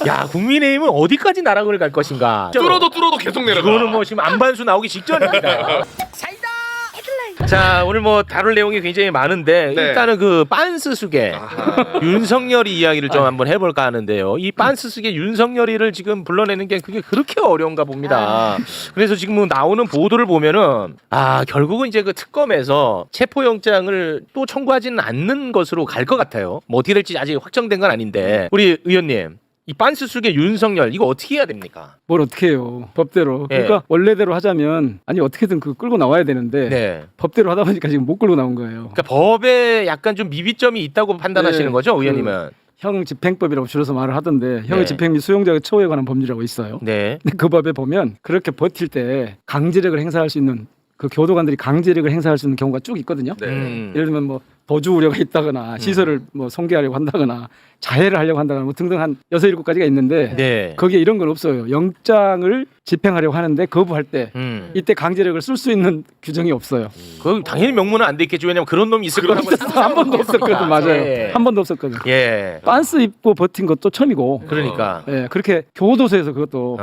야, 국민의힘은 어디까지 나락을 갈 것인가? 뚫어도 계속 내려가. 이거는 뭐 지금 안반수 나오기 직전입니다. 자, 오늘 뭐 다룰 내용이 굉장히 많은데 네. 일단은 그 빤스숙의 윤석열이 이야기를 좀 한번 해볼까 하는데요. 이 빤스숙의 윤석열이를 지금 불러내는 게 그게 그렇게 어려운가 봅니다. 그래서 지금 나오는 보도를 보면은 결국은 이제 그 특검에서 체포영장을 또 청구하지는 않는 것으로 갈 것 같아요. 뭐 어떻게 될지 아직 확정된 건 아닌데 우리 의원님. 이 빤스숙의 윤석열 이거 어떻게 해야 됩니까? 뭘 어떻게 해요? 법대로. 예. 그러니까 원래대로 하자면 아니 어떻게든 그 끌고 나와야 되는데 네. 법대로 하다 보니까 지금 못 끌고 나온 거예요. 그러니까 법에 약간 좀 미비점이 있다고 판단하시는 네. 거죠, 의원님은? 형 집행법이라고 줄여서 말을 하던데 형의 네. 집행 및 수용자의 처우에 관한 법률이라고 있어요. 네. 근데 그 법에 보면 그렇게 버틸 때 강제력을 행사할 수 있는 그 교도관들이 강제력을 행사할 수 있는 경우가 쭉 있거든요. 네. 예를 들면 뭐 도주 우려가 있다거나 시설을 뭐 성계하려고 한다거나 자해를 하려고 한다거나 뭐 등등 한 6, 7가지가 있는데 네. 거기에 이런 건 없어요. 영장을 집행하려고 하는데 거부할 때 이때 강제력을 쓸 수 있는 규정이 없어요. 그 당연히 명문은 안 됐겠죠. 왜냐면 그런 놈이 있을 거라고 한 번도 없었거든. 맞아요. 예. 한 번도 없었거든. 예. 빤스 입고 버틴 것도 처음이고 그러니까. 예, 그렇게 교도소에서 그것도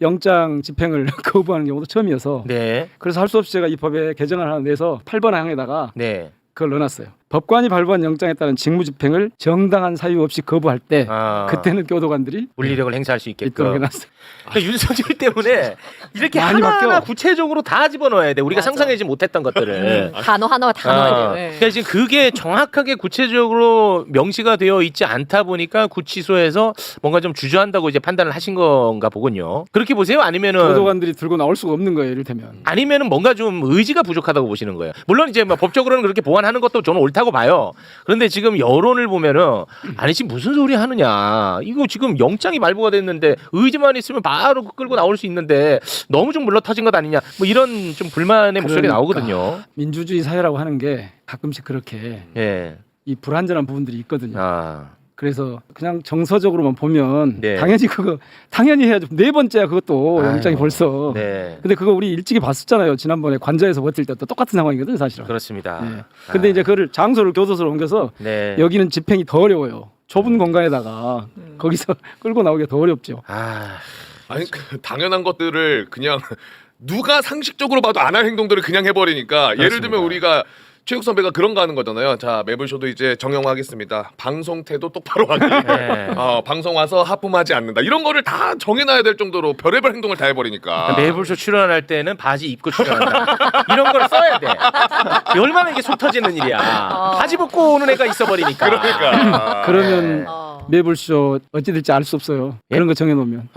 영장 집행을 거부하는 경우도 처음이어서 네. 그래서 할 수 없이 제가 이 법에 개정을 하나 내서 8번 항에다가 네. 그걸 넣어놨어요. 법관이 발부한 영장에 따른 직무집행을 정당한 사유 없이 거부할 때 그때는 교도관들이 물리력을 행사할 수 있도록 있게끔. 해놨어요. 그러니까 윤석열 때문에 이렇게 많이 하나하나 바뀌어. 구체적으로 다 집어넣어야 돼. 우리가 맞아. 상상하지 못했던 것들을. 단어 하나와 다 넣어야 돼요. 그러니까 지금 그게 정확하게 구체적으로 명시가 되어 있지 않다 보니까 구치소에서 뭔가 좀 주저한다고 이제 판단을 하신 건가 보군요. 그렇게 보세요? 아니면은 교도관들이 들고 나올 수가 없는 거예요. 이를테면. 아니면은 뭔가 좀 의지가 부족하다고 보시는 거예요. 물론 이제 뭐 법적으로는 그렇게 보완하는 것도 저는 옳다고 봐요. 그런데 지금 여론을 보면은 아니 지금 무슨 소리 하느냐. 이거 지금 영장이 발부가 됐는데 의지만 있으면 바로 끌고 나올 수 있는데 너무 좀 물러터진 것 아니냐. 뭐 이런 좀 불만의 목소리 나오거든요. 민주주의 사회라고 하는 게 가끔씩 그렇게 예. 이 불완전한 부분들이 있거든요. 아. 그래서 그냥 정서적으로만 보면 네. 당연히 해야죠. 네 번째야 그것도 아유, 영장이 벌써. 네. 근데 그거 우리 일찍이 봤었잖아요. 지난번에 관저에서 버틸 때 또 똑같은 상황이거든요, 사실은. 그렇습니다. 네. 근데 이제 그걸 장소를 교도소로 옮겨서 네. 여기는 집행이 더 어려워요. 좁은 공간에다가 거기서 끌고 나오기가 더 어렵죠. 아니 그 당연한 것들을 그냥 누가 상식적으로 봐도 안 할 행동들을 그냥 해버리니까 예를 들면 우리가 최욱 선배가 그런 거 하는 거잖아요. 자 매불쇼도 이제 정형화하겠습니다. 방송 태도 똑바로 하기. 네. 방송 와서 하품하지 않는다. 이런 거를 다 정해놔야 될 정도로 별의별 행동을 다 해버리니까. 매불쇼 출연할 때는 바지 입고 출연한다. 이런 걸 써야 돼. 얼마나 이게 속 터지는 일이야. 바지 벗고 오는 애가 있어버리니까. 그러니까. 그러면 어. 매불쇼 어찌 될지 알 수 없어요. 예? 그런 거 정해놓으면.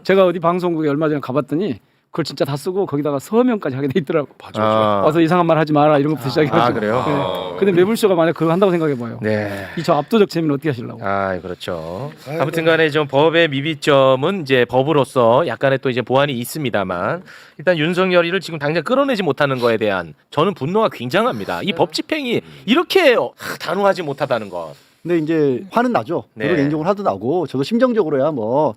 제가 어디 방송국에 얼마 전에 가봤더니 그걸 진짜 다 쓰고 거기다가 서명까지 하게 돼 있더라고. 맞아. 와서 이상한 말 하지 마라 이런 것부터 시작해가지고. 그래요? 네. 근데 매불쇼가 만약 그거 한다고 생각해봐요. 네. 이 저 압도적 재미는 어떻게 하시려고? 그렇죠. 아무튼간에 좀 법의 미비점은 이제 법으로서 약간의 또 이제 보완이 있습니다만 일단 윤석열이를 지금 당장 끌어내지 못하는 거에 대한 저는 분노가 굉장합니다. 이 법 집행이 이렇게 단호하지 못하다는 것. 근데 이제 화는 나죠. 네. 저도 개인적으로 화도 나고 저도 심정적으로야 뭐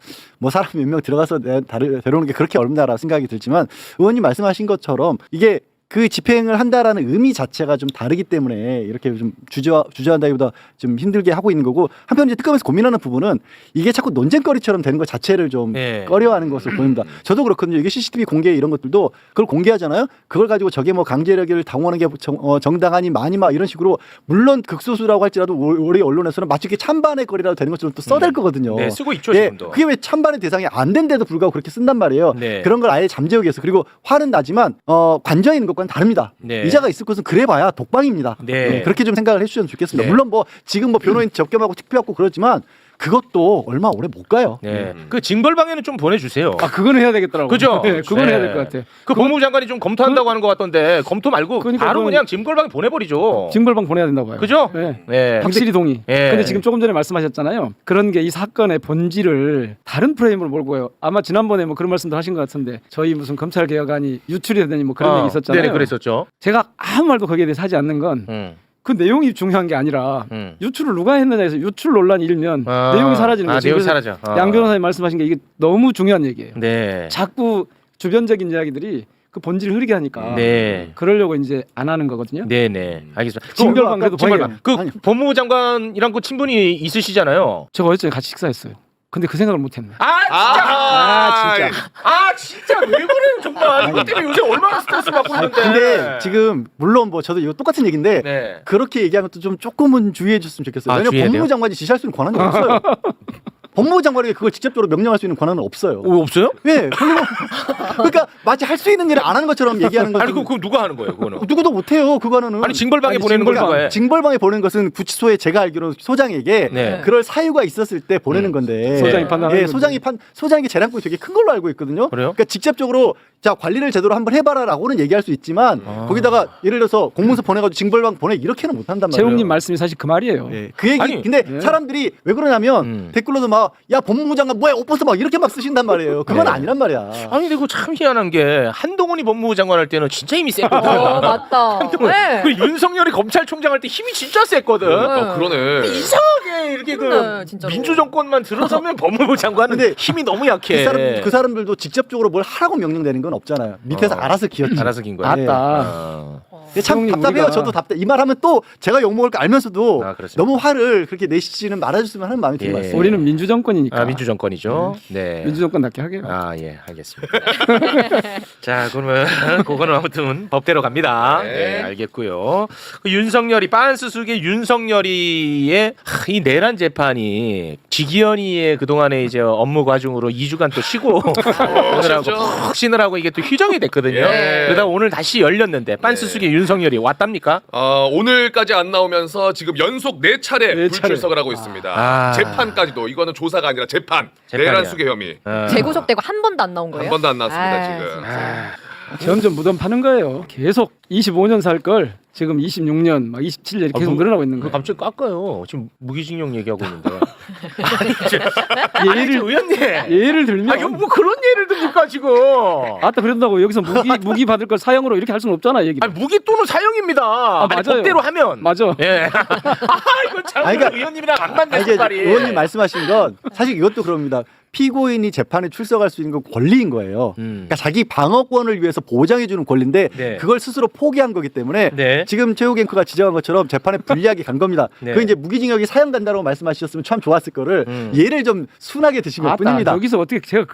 사람 몇 명 들어가서 데려오는 게 그렇게 어렵나라 생각이 들지만 의원님 말씀하신 것처럼 이게 그 집행을 한다라는 의미 자체가 좀 다르기 때문에 이렇게 좀 주저한다기보다 좀 힘들게 하고 있는 거고 한편 이제 특검에서 고민하는 부분은 이게 자꾸 논쟁거리처럼 되는 것 자체를 좀 네. 꺼려하는 것으로 보입니다. 저도 그렇거든요. 이게 CCTV 공개 이런 것들도 그걸 공개하잖아요. 그걸 가지고 저게 뭐 강제력을 당원하는 게 정당하니 많이 막 이런 식으로 물론 극소수라고 할지라도 우리 언론에서는 마치 이게 찬반의 거리라도 되는 것처럼 또 써댈 거거든요. 네, 쓰고 있죠 예, 지금도. 그게 왜 찬반의 대상이 안 된데도 불구하고 그렇게 쓴단 말이에요. 네. 그런 걸 아예 잠재우기 위해서. 그리고 화는 나지만 관저에 있는 것과는 다릅니다. 네. 이자가 있을 것은 그래봐야 독방입니다. 네. 그렇게 좀 생각을 해주셨으면 좋겠습니다. 네. 물론 뭐 지금 뭐 변호인 접견하고 특표하고 그러지만 그것도 얼마 오래 못 가요. 네. 그 징벌방에는 좀 보내주세요. 그거는 해야 되겠더라고. 그죠? 네, 그건 네. 해야 될 것 같아. 그 법무부 장관이 좀 검토한다고 하는 것 같던데 검토 말고 그러니까 바로 그건- 그냥 징벌방에 보내버리죠. 징벌방 보내야 된다고 봐요. 그죠? 네. 네. 확실히 동의. 예. 근데 지금 조금 전에 말씀하셨잖아요. 그런 게 이 사건의 본질을 다른 프레임으로 몰고 가요. 아마 지난번에 뭐 그런 말씀도 하신 것 같은데 저희 무슨 검찰 개혁안이 유출이 되더니 뭐 그런 얘기 있었잖아요. 네, 그랬었죠. 제가 아무 말도 거기에 대해서 하지 않는 건 그 내용이 중요한 게 아니라 유출을 누가 했느냐에서 유출 논란이 일면 내용이 사라지는 거죠. 내용이 그래서 사라져. 양 변호사님 말씀하신 게 이게 너무 중요한 얘기예요. 네. 자꾸 주변적인 이야기들이 그 본질을 흐리게 하니까 네. 그러려고 이제 안 하는 거거든요. 네네. 알겠습니다. 징벌방 그래도 징벌방. 보내요. 그 법무부 장관이랑 그 친분이 있으시잖아요. 제가 어제 같이 식사했어요. 근데 그 생각을 못했네. 진짜 왜 그래요 정말. 이것 때문에 요새 얼마나 스트레스 받고 있는데. 근데 지금 물론 뭐 저도 이거 똑같은 얘기인데 네. 그렇게 얘기하는 것도 좀 조금은 주의해 줬으면 좋겠어요. 왜냐면 주의해야 돼요? 법무부 장관이 지시할 수 있는 권한이 없어요. 법무부 장관에게 그걸 직접적으로 명령할 수 있는 권한은 없어요. 없어요? 예. 그러니까 마치 할 수 있는 일을 안 하는 것처럼 얘기하는 거죠. 아니 그거 누가 하는 거예요 그거는? 누구도 못해요. 그거는. 아니 징벌방에 보내는 걸 누가 해? 징벌방에 보내는 것은 구치소에 제가 알기로 소장에게 네. 그럴 사유가 있었을 때 보내는 건데. 소장이 판단하는 예, 소장에게 재량권이 되게 큰 걸로 알고 있거든요. 그래요? 그러니까 직접적으로 자 관리를 제대로 한번 해봐라라고는 얘기할 수 있지만 거기다가 예를 들어서 공문서 보내가지고 징벌방 보내 이렇게는 못한단 말이에요. 재웅님 말씀이 사실 그 말이에요. 예, 그 얘기. 아니, 근데 네. 사람들이 왜 그러냐면 댓글로도 막 야 법무부 장관 뭐야 옷 벗어 막 이렇게 막 쓰신단 말이에요. 그건 네. 아니란 말이야. 아니 근데 그거 참 희한한 게 한동훈이 법무부 장관 할 때는 진짜 힘이 셌거든. 맞다. 네. 그 윤석열이 검찰총장 할 때 힘이 진짜 셌거든. 그러네. 이상하게 이렇게 그러네, 진짜로. 민주정권만 들어서면 법무부 장관은 근데 힘이 너무 약해. 그 사람들도 직접적으로 뭘 하라고 명령되는 건 없잖아요. 밑에서 알아서 기었지. 알아서 긴 거야. 아따. 아. 참 형님, 답답해요. 우리가- 저도 답답. 이 말하면 또 제가 욕 먹을 거 알면서도 아, 그렇습니다. 너무 화를 그렇게 내시지는 말아줬으면 하는 마음이 드는 예. 것 같습니다. 우리는 민주정권이니까. 아, 민주정권이죠. 네. 민주정권답게 하게요. 아, 예, 알겠습니다. 자, 그러면 그거는 아무튼 법대로 갑니다. 네, 알겠고요. 그 윤석열이 빤스숙의 윤석열이의 이 내란 재판이 지기현이의 그동안에 이제 업무 과중으로 2주간 또 쉬고 오늘하고 푹 쉬느라고 이게 또 휴정이 됐거든요. 예. 그러다 오늘 다시 열렸는데 빤스숙의 윤석열이 왔답니까? 오늘까지 안 나오면서 지금 연속 4차례 네 차례. 불출석을 하고 있습니다. 아. 재판까지도 이거는 조사가 아니라 재판. 재판이야. 내란 수괴 혐의. 재구속되고 한 번도 안 나온 거예요? 한 번도 안 나왔습니다 아, 지금. 진짜. 점점 무덤 파는 거예요. 계속 25년 살 걸 지금 26년, 막 27년 계속 늘어나고 있는 그 거예요. 갑자기 깎아요. 지금 무기징역 얘기하고 있는데. 아니, 의원님. 예를 들면 아, 뭐 그런 예를 듭니까 지금? 아따 그런다고 여기서 무기 받을 걸 사형으로 이렇게 할 수는 없잖아 얘기. 아니, 무기 또는 사형입니다. 아니, 맞아요. 법대로 하면. 맞아. 예. 이거 참 아니, 그러니까- 의원님이랑 안 맞네 이게 색깔이. 의원님 말씀하신 건 사실 이것도 그럽니다. 피고인이 재판에 출석할 수 있는 건 권리인 거예요. 그러니까 자기 방어권을 위해서 보장해주는 권리인데 네. 그걸 스스로 포기한 거기 때문에 네. 지금 최욱 앵커가 지적한 것처럼 재판에 불리하게 간 겁니다. 네. 그 이제 무기징역이 사형된다고 말씀하셨으면 참 좋았을 거를 예를 좀 순하게 드신 아따 것뿐입니다. 여기서 어떻게 제가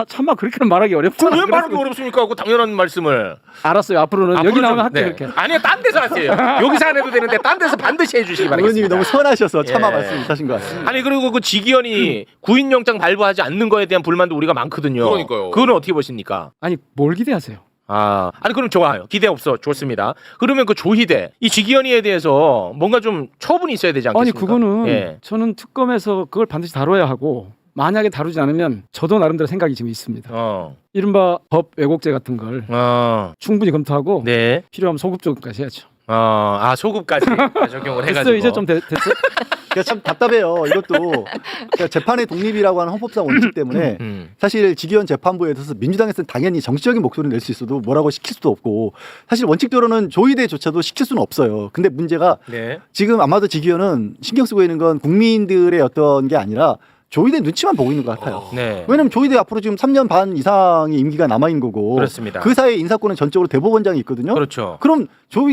차마 그렇게는 말하기 어렵잖아. 왜 말하기 어렵습니까? 그 당연한 말씀을. 알았어요. 앞으로는 여기 앞으로 나오면 좀- 할게 네. 이렇게. 아니요, 딴 데서 하세요. 여기서 안 해도 되는데 딴 데서 반드시 해주시기 바라겠습니다. 의원님이 너무 선하셔서 차마 예. 말씀 못하신 것 같습니다. 아니 그리고 그 지기현이 구인영장 발부하지 않는 거에 대한 불만도 우리가 많거든요. 그러니까요. 그거는 어떻게 보십니까? 아니 뭘 기대하세요? 아니 그럼 좋아요. 기대 없어. 좋습니다. 그러면 그 조희대 이 지기현이에 대해서 뭔가 좀 처분이 있어야 되지 않겠습니까? 아니 그거는 예. 저는 특검에서 그걸 반드시 다뤄야 하고 만약에 다루지 않으면 저도 나름대로 생각이 지금 있습니다. 이른바 법 왜곡죄 같은 걸 충분히 검토하고 네. 필요하면 소급 적용까지 해야죠. 소급까지 적용을 해가지고. 됐어요. 이제 좀 됐어. 그러니까 참 답답해요. 이것도 그러니까 재판의 독립이라고 하는 헌법상 원칙 때문에 사실 지기현 재판부에 대해서 민주당에서는 당연히 정치적인 목소리를 낼 수 있어도 뭐라고 시킬 수도 없고 사실 원칙대로는 조희대조차도 시킬 수는 없어요. 근데 문제가 네. 지금 아마도 지기현은 신경 쓰고 있는 건 국민들의 어떤 게 아니라 조희대 눈치만 보고 있는 것 같아요. 네. 왜냐면 조희대 앞으로 지금 3년 반 이상의 임기가 남아 있는 거고 그렇습니다. 그 사이에 인사권은 전적으로 대법원장이 있거든요. 그렇죠. 그럼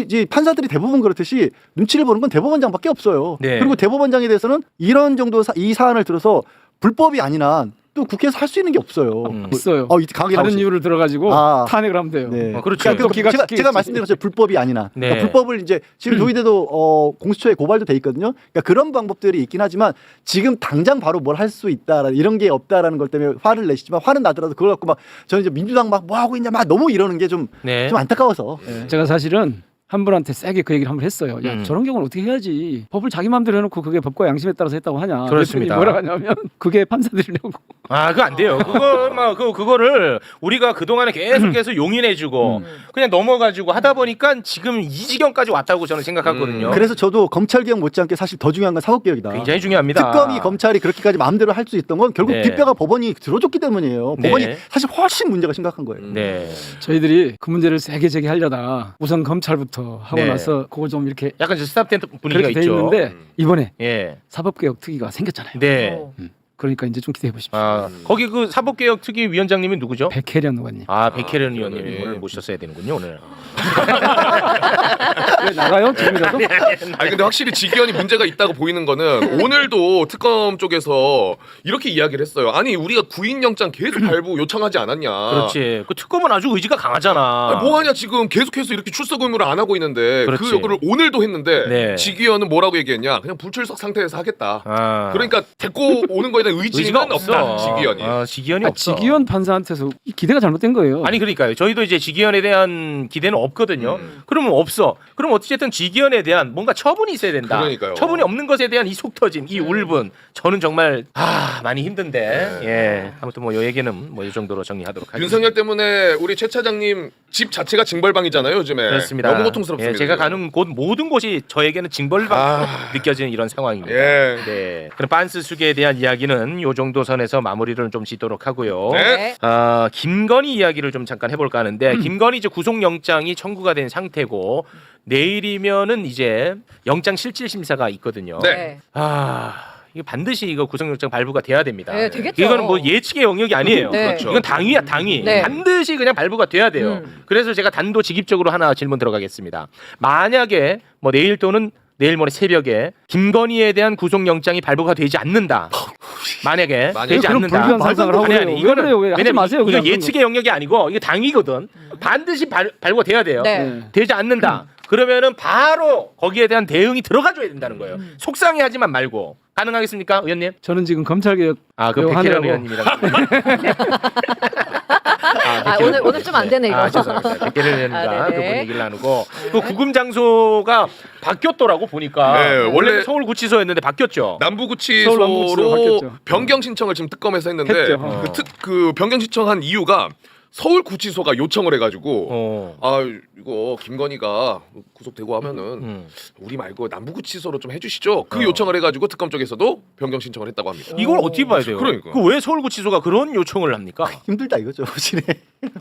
이제 판사들이 대부분 그렇듯이 눈치를 보는 건 대법원장밖에 없어요. 네. 그리고 대법원장에 대해서는 이런 정도 이 사안을 들어서 불법이 아닌 한 또 국회에서 할 수 있는 게 없어요. 있어요. 강하게 다른 나오시- 이유를 들어가지고 아. 탄핵을 하면 돼요. 네. 그렇죠. 그러니까 또 기각 제가 시키겠지. 말씀드린 것처럼 불법이 아니나 네. 그러니까 불법을 이제 지금 조희대도 공수처에 고발도 돼 있거든요. 그러니까 그런 방법들이 있긴 하지만 지금 당장 바로 뭘 할 수 있다 이런 게 없다라는 것 때문에 화를 내시지만 화는 나더라도 그걸 갖고 막 저는 이제 민주당 막 뭐 하고 있냐 막 너무 이러는 게 좀 네. 안타까워서 제가 사실은 한 분한테 세게 그 얘기를 한번 했어요. 야 저런 경우는 어떻게 해야지? 법을 자기 마음대로 해놓고 그게 법과 양심에 따라서 했다고 하냐? 그렇습니다. 그랬더니 뭐라 하냐면 그게 판사들이려고. 그거 안 돼요. 그거를 우리가 그동안에 계속해서 용인해주고 그냥 넘어가지고 하다 보니까 지금 이 지경까지 왔다고 저는 생각하거든요. 그래서 저도 검찰개혁 못지않게 사실 더 중요한 건 사법개혁이다. 굉장히 중요합니다. 특검이 검찰이 그렇게까지 마음대로 할 수 있던 건 결국 네. 뒷배가 법원이 들어줬기 때문이에요. 네. 법원이 사실 훨씬 문제가 심각한 거예요. 네. 저희들이 그 문제를 세게 제기하려다가 우선 검찰부터 하고 네. 나서 그거 좀 이렇게 약간 스탑된 분위기가 그렇게 돼 있죠. 있는데 이번에 예. 사법개혁 특위가 생겼잖아요. 네. 어. 그러니까 이제 좀 기대해 보십시오. 아, 거기 그 사법개혁특위 위원장님이 누구죠? 백혜련 의원님. 아, 백혜련 아, 의원님 네. 오늘 모셨어야 되는군요, 오늘. 왜 나가요? 지금이라도? 아니 근데 확실히 지기현이 문제가 있다고 보이는 거는 오늘도 특검 쪽에서 이렇게 이야기를 했어요. 아니 우리가 구인영장 계속 발부 요청하지 않았냐. 그렇지. 그 특검은 아주 의지가 강하잖아. 아니, 뭐하냐 지금 계속해서 이렇게 출석 의무를 안 하고 있는데 그렇지. 그 요구를 오늘도 했는데 네. 지기현은 뭐라고 얘기했냐. 그냥 불출석 상태에서 하겠다. 아. 그러니까 데리고 오는 거에 대한 의지가 의지는 없다. 지기현이. 아, 지기현이 없어. 지기현 판사한테서 이 기대가 잘못된 거예요. 아니 그러니까요. 저희도 이제 지기현에 대한 기대는 없거든요. 그러면 없어. 그럼 어쨌든 지기현에 대한 뭔가 처분이 있어야 된다. 그러니까요. 처분이 없는 것에 대한 이 속터짐, 이 울분, 저는 정말 많이 힘든데. 예. 아무튼 뭐 이 얘기는 뭐 이 정도로 정리하도록 하겠습니다. 윤석열 때문에 우리 최 차장님 집 자체가 징벌방이잖아요 요즘에. 그렇습니다. 너무 고통스럽습니다. 예, 제가 가는 곳 모든 곳이 저에게는 징벌방 느껴지는 이런 상황입니다. 예. 네. 그럼 빤스 수계에 대한 이야기는 요 정도 선에서 마무리를 좀 짓도록 하고요. 네. 김건희 이야기를 좀 잠깐 해볼까 하는데 김건희 이제 구속영장이 청구가 된 상태고 내일이면은 이제 영장 실질 심사가 있거든요. 네. 이거 반드시 이거 구속영장 발부가 돼야 됩니다. 네, 되겠죠. 이거는 뭐 예측의 영역이 아니에요. 네. 그렇죠. 이건 당위야 당위. 네. 반드시 그냥 발부가 돼야 돼요. 그래서 제가 단도직입적으로 하나 질문 들어가겠습니다. 만약에 뭐 내일 또는 내일 모레 새벽에 김건희에 대한 구속영장이 발부가 되지 않는다. 만약에 되지 그럼 않는다. 불리한 상상을 하고 그래요. 왜 이거는 그래요? 왜 하지 왜냐면 마세요, 이거 그냥 예측의 영역이 아니고 이거 당위거든. 반드시 발부가 돼야 돼요. 네. 되지 않는다. 그러면은 바로 거기에 대한 대응이 들어가줘야 된다는 거예요. 속상해하지만 말고 가능하겠습니까, 의원님? 저는 지금 검찰개혁 그 백혜련 하느라고 의원님이랑. 오늘 좀 안 되네 이거. 죄송합니다. 백혜련 의원님과 아, 네네. 그분 얘기를 나누고 그 구금 장소가 바뀌었더라고 보니까. 네, 원래 원래 서울구치소였는데 바뀌었죠. 남부구치소로 서울 남부구치소로 바뀌었죠. 변경 신청을 지금 특검에서 했는데 했죠. 그 변경 신청한 이유가 서울구치소가 요청을 해가지고 이거 김건희가 구속되고 하면은 우리 말고 남부구치소로 좀 해주시죠. 그 요청을 해가지고 특검 쪽에서도 변경 신청을 했다고 합니다. 이걸 어떻게 봐야 돼요? 그러니까. 그 왜 서울구치소가 그런 요청을 합니까? 힘들다 이거죠, 진에.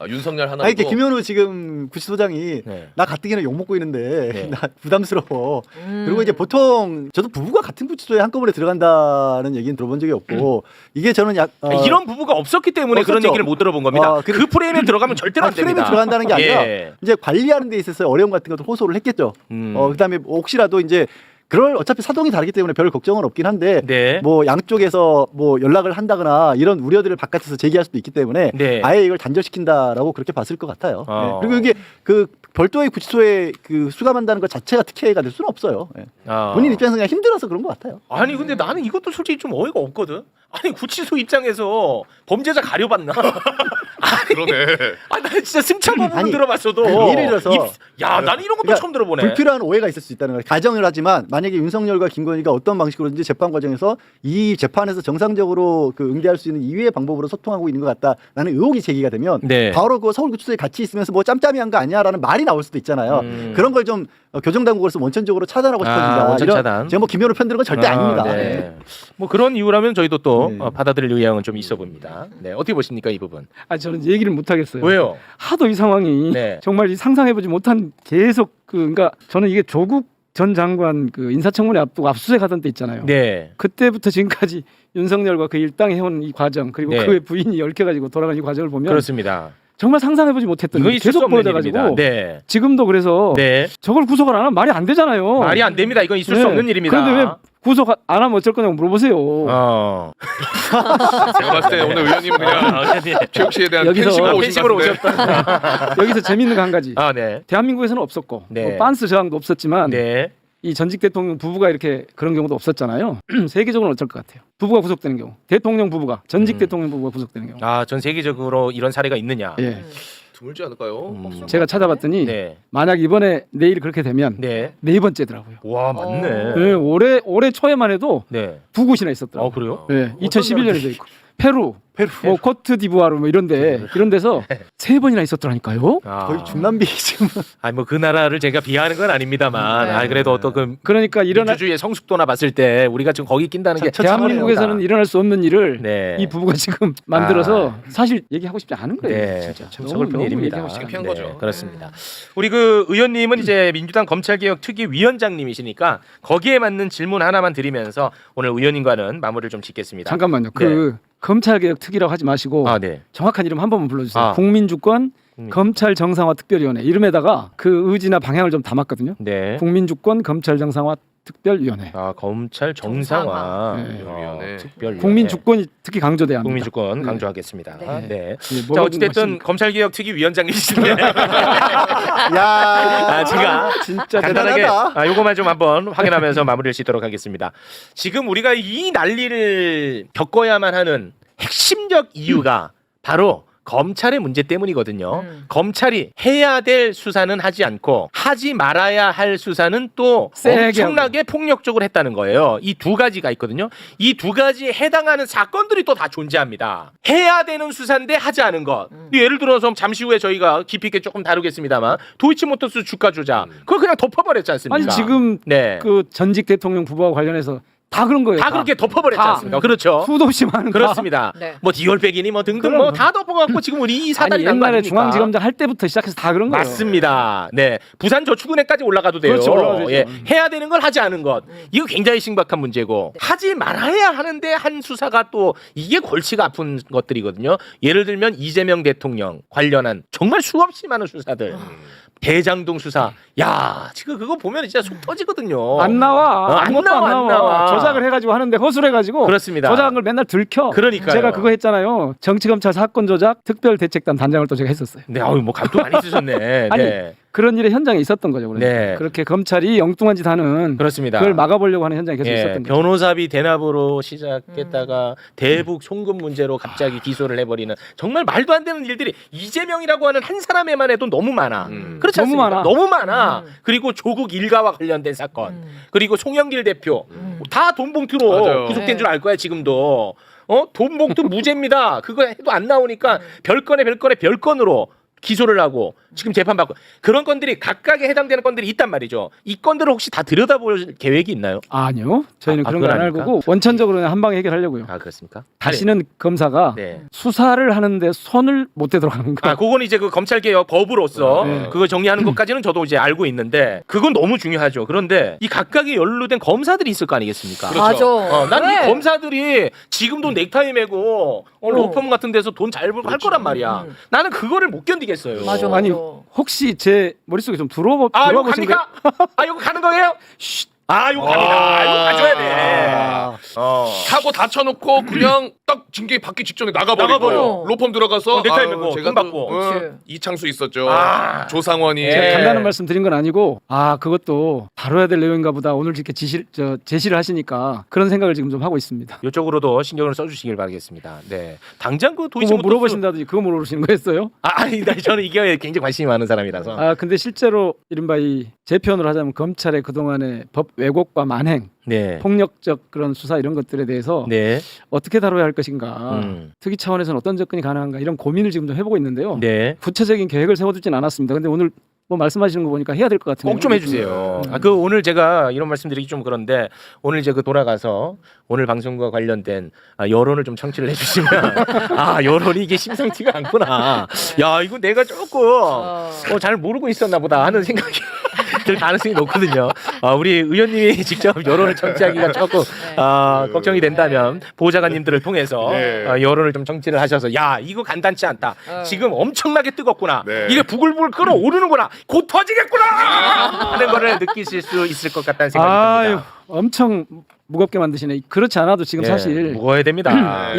윤석열 하나. 아니 이게 김현우 지금 구치소장이 네. 나 가뜩이나 욕 먹고 있는데 네. 나 부담스러워. 그리고 이제 보통 저도 부부가 같은 구치소에 한꺼번에 들어간다는 얘기는 들어본 적이 없고 이게 저는 이런 부부가 없었기 때문에 그런 없었죠. 얘기를 못 들어본 겁니다. 그 프레임에 들어가면 절대로 안 됩니다. 프레임에 들어간다는 게 아니라 예. 이제 관리하는 데 있어서 어려움 같은 것도 호소를 했겠죠. 그다음에 혹시라도 이제 그럴 어차피 사동이 다르기 때문에 별 걱정은 없긴 한데 네. 뭐 양쪽에서 뭐 연락을 한다거나 이런 우려들을 바깥에서 제기할 수도 있기 때문에 네. 아예 이걸 단절시킨다라고 그렇게 봤을 것 같아요. 네. 그리고 이게 그 별도의 구치소에 그 수감한다는 것 자체가 특혜가 될 수는 없어요. 네. 본인 입장에서 그냥 힘들어서 그런 것 같아요. 아니 근데 나는 이것도 솔직히 좀 어이가 없거든. 아니 구치소 입장에서 범죄자 가려봤나? 그러네. 나 진짜 승차법은 아니, 들어봤어도 예를 들어서 나는 이런 것도 그러니까 처음 들어보네. 불필요한 오해가 있을 수 있다는 거예요. 가정을 하지만 만약에 윤석열과 김건희가 어떤 방식으로든지 재판 과정에서 이 재판에서 정상적으로 그 응대할 수 있는 이외의 방법으로 소통하고 있는 것 같다라는 의혹이 제기가 되면 네. 바로 그 서울구치소에 같이 있으면서 뭐 짬짬이한 거 아니야라는 말이 나올 수도 있잖아요. 그런 걸 좀 교정당국으로서 원천적으로 차단하고 싶어진다. 원천 차단. 제가 뭐 김현우 편드는 건 절대 아닙니다. 네. 뭐 그런 이유라면 저희도 또 네. 받아들일 의향은 좀 있어 봅니다. 네, 어떻게 보십니까 이 부분? 저는 얘기를 못 하겠어요. 왜요? 하도 이 상황이 네. 정말 이 상상해보지 못한 계속 그러니까 저는 이게 조국 전 장관 그 인사청문회 앞두고 압수수색하던 때 있잖아요. 네. 그때부터 지금까지 윤석열과 그 일당이 해온 이 과정 그리고 네. 그의 부인이 얽혀가지고 돌아간 이 과정을 보면 그렇습니다. 정말 상상해보지 못했던 이거 일이 있을 수 계속 없는 보여져가지고 일입니다. 네. 지금도 그래서 네. 저걸 구속을 안 하면 말이 안 되잖아요. 말이 안 됩니다. 이건 있을 수 네. 없는 일입니다. 그런데 왜 구속 안 하면 어쩔 거냐고 물어보세요. 제가 봤을 때 오늘 의원님은 그냥 최욱 씨에 대한 여기서 팬심으로 오신 것 팬심으로 같은데. 여기서 재밌는 거 한 가지. 네. 대한민국에서는 없었고 네. 뭐 빤스 저항도 없었지만 네. 이 전직 대통령 부부가 이렇게 그런 경우도 없었잖아요. 세계적으로는 어쩔 것 같아요. 부부가 구속되는 경우, 대통령 부부가 전직 대통령 부부가 구속되는 경우. 전 세계적으로 이런 사례가 있느냐? 예, 드물지 않을까요? 제가 찾아봤더니 네. 만약 이번에 내일 그렇게 되면 네. 네 번째더라고요. 와, 맞네. 예, 올해 초에만 해도 네. 두 곳이나 있었더라고요. 그래요? 예, 2011년에도 있고 페루, 페루 뭐 코트디부아르 뭐 이런 데서 3번이나 있었더라니까요. 거의 중남미 지금 아니 뭐 그 나라를 제가 비하하는 건 아닙니다만, 아 그래도 어떤 그 그러니까 민주주의의 성숙도나 봤을 때 우리가 지금 거기 낀다는 게 대한민국에서는 일어날 수 없는 일을 네. 이 부부가 지금 만들어서 사실 얘기하고 싶지 않은 거예요. 네, 진짜. 참 너무, 서글픈 너무 일입니다. 얘기하고 싶지 않은 창피한 거예요. 거죠. 그렇습니다. 우리 그 의원님은 이제 민주당 검찰개혁 특위 위원장님이시니까 거기에 맞는 질문 하나만 드리면서 오늘 의원님과는 마무리를 좀 짓겠습니다. 잠깐만요. 네. 그 검찰개혁 특위라고 하지 마시고 아, 네. 정확한 이름 한 번만 불러주세요. 아. 국민주권 검찰 정상화 특별위원회 이름에다가 그 의지나 방향을 좀 담았거든요. 네. 국민주권 검찰 정상화 특별위원회. 아, 검찰 정상화 네. 위원회. 특별위원회. 국민주권이 특히 강조돼야 합니다. 국민주권 네. 강조하겠습니다. 네. 네. 네, 자, 뭐가 어찌됐든 궁금하십니까? 검찰개혁 특위 위원장님이신데 야 제가 진짜 간단하게 대단하다. 요거만 좀 한번 확인하면서 마무리를 짓도록 하겠습니다. 지금 우리가 이 난리를 겪어야만 하는 핵심적 이유가 바로 검찰의 문제 때문이거든요. 검찰이 해야 될 수사는 하지 않고 하지 말아야 할 수사는 또 세게 엄청나게 폭력적으로 했다는 거예요. 이 두 가지가 있거든요. 이 두 가지에 해당하는 사건들이 또 다 존재합니다. 해야 되는 수사인데 하지 않은 것. 예를 들어서 잠시 후에 저희가 깊이 있게 조금 다루겠습니다만 도이치모터스 주가 조작 그거 그냥 덮어버렸지 않습니까? 아니 지금 네. 그 전직 대통령 부부와 관련해서 다 그런 거예요. 다 그렇게 덮어버렸지 다. 않습니까? 그렇죠. 수도 없이 많은 그렇습니다. 네. 뭐 디올백이니 뭐 등등 그럼. 뭐 다 덮어갖고 지금 우리 이 사단이 아니 난거 옛날에 아닙니까? 중앙지검장 할 때부터 시작해서 다 그런 거예요. 맞습니다. 네, 부산저축은행까지 올라가도 돼요. 그렇죠, 올라가도 예, 되죠. 해야 되는 걸 하지 않은 것 이거 굉장히 심각한 문제고 하지 말아야 하는데 한 수사가 또 이게 골치가 아픈 것들이거든요. 예를 들면 이재명 대통령 관련한 정말 수없이 많은 수사들. 대장동 수사, 야 지금 그거 보면 진짜 속 터지거든요. 안 나와. 안 아무것도 나와, 안 나와. 조작을 해가지고 하는데 허술해가지고 그렇습니다. 조작한 걸 맨날 들켜. 그러니까요. 제가 그거 했잖아요. 정치검찰 사건 조작 특별대책단 단장을 또 제가 했었어요. 네, 어우 뭐 감동 많이 쓰셨네. 아니, 네, 그런 일이 현장에 있었던 거죠. 그러니까. 네. 그렇게 검찰이 엉뚱한 짓 하는 그렇습니다. 그걸 막아보려고 하는 현장이 계속 예, 있었던 거죠. 변호사비 대납으로 시작했다가 대북 송금 문제로 갑자기 기소를 해버리는 정말 말도 안 되는 일들이 이재명이라고 하는 한 사람에만 해도 너무 많아. 그렇지 너무 않습니까? 많아. 너무 많아. 그리고 조국 일가와 관련된 사건, 그리고 송영길 대표 다 돈봉투로 맞아요. 구속된 네. 줄 알 거야 지금도. 돈봉투 무죄입니다. 그거 해도 안 나오니까 별건에 별건으로 기소를 하고 지금 재판받고 그런 건들이 각각에 해당되는 건들이 있단 말이죠. 이 건들을 혹시 다 들여다볼 계획이 있나요? 아니요. 저희는 아, 그런 거 안 그건 할 거고 원천적으로 그냥 한 방에 해결하려고요. 아 그렇습니까? 다시는 검사가 네. 수사를 하는데 손을 못 대도록 하는 거. 아, 그건 이제 그 검찰개혁 법으로서 네. 그거 정리하는 것까지는 저도 이제 알고 있는데 그건 너무 중요하죠. 그런데 이 각각에 연루된 검사들이 있을 거 아니겠습니까? 그렇죠. 맞아. 난 이 왜? 검사들이 지금도 넥타이 메고 로펌 같은 데서 돈 잘 벌고 할 거란 말이야. 나는 그거를 못 견디겠어요. 맞아, 아니 맞아. 혹시 제 머릿속에 좀 들어보신 이거 거예요? 갑니까? 이거 가는 거예요? 이거 갑니다. 이거 가져야 돼. 사고 다쳐놓고 그냥 딱 징계 받기 직전에 나가버리고 나가버려. 로펌 들어가서 넥타이 메고 제가 돈 받고. 그치. 이창수 있었죠. 아. 조상원이 예. 제가 간단한 말씀 드린 건 아니고 그것도 다뤄야 될 내용인가 보다 오늘 이렇게 제시를 하시니까 그런 생각을 지금 좀 하고 있습니다. 이쪽으로도 신경을 써주시길 바라겠습니다. 네, 당장 그 그거 도이치모터스 물어보신다든지 그거 물어보시는 거였어요? 아니다. 저는 이게 굉장히 관심이 많은 사람이라서. 근데 실제로 이른바 제 표현으로 하자면 검찰의 그동안의 법 왜곡과 만행, 네. 폭력적 그런 수사 이런 것들에 대해서 네. 어떻게 다뤄야 할 것인가, 특위 차원에서는 어떤 접근이 가능한가 이런 고민을 지금 좀 해보고 있는데요. 네. 구체적인 계획을 세워두진 않았습니다. 근데 오늘 뭐 말씀하시는 거 보니까 해야 될 것 같은데 꼭 좀 해주세요. 그 오늘 제가 이런 말씀드리기 좀 그런데 오늘 이제 그 돌아가서 오늘 방송과 관련된 여론을 좀 청취를 해주시면 여론이 이게 심상치가 않구나. 야 이거 내가 조금 잘 모르고 있었나 보다 하는 생각이 들 가능성이 높거든요. 우리 의원님이 직접 여론을 청취하기가 조금 걱정이 된다면 보좌관님들을 통해서 네. 여론을 좀 청취를 하셔서 야 이거 간단치 않다. 지금 엄청나게 뜨겁구나. 네. 이게 부글부글 끓어오르는구나. 곧 터지겠구나 하는 거를 느끼실 수 있을 것 같다는 생각이 듭니다. 엄청 무겁게 만드시네. 그렇지 않아도 지금 예, 사실 무거워야 됩니다. 무거워야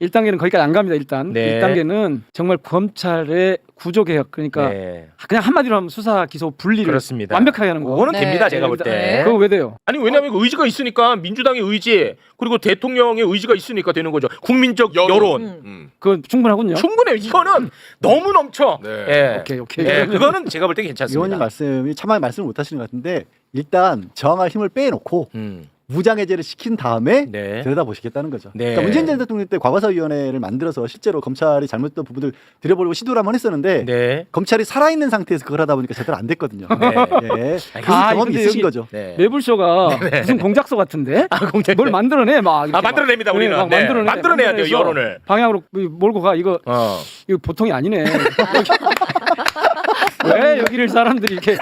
1단계는 거기까지 안 갑니다. 일단 네. 1단계는 정말 검찰의 구조 개혁 그러니까 네. 그냥 한마디로 하면 수사 기소 분리를 그렇습니다. 완벽하게 하는 거. 그거는 네. 됩니다. 제가 볼 때. 네. 그거 왜 돼요? 아니 왜냐하면 의지가 있으니까 민주당의 의지 그리고 대통령의 의지가 있으니까 되는 거죠. 국민적 여론. 그건 충분하군요. 충분해요. 이거는 너무 넘쳐. 네. 예. 오케이. 예, 그거는 제가 볼 때 괜찮습니다. 의원님 말씀이 차마 말씀을 못 하시는 것 같은데 일단 저항할 힘을 빼놓고 음. 무장해제를 시킨 다음에 네. 들여다보시겠다는 거죠. 네. 그러니까 문재인 전 대통령 때 과거사위원회를 만들어서 실제로 검찰이 잘못했던 부분들 들여보려고 시도를 한번 했었는데 네. 검찰이 살아있는 상태에서 그걸 하다 보니까 제대로 안 됐거든요. 네. 예. 그 아, 경험이 근데 있으신 여기 거죠. 네. 매불쇼가 무슨 공작소 같은데? 공작. 뭘 만들어내 막. 이렇게 만들어냅니다 막. 우리는. 막 네. 만들어내, 만들어내야 돼요 만들어내서 여론을. 방향으로 몰고 가. 이거 보통이 아니네. 왜 여기를 사람들이 이렇게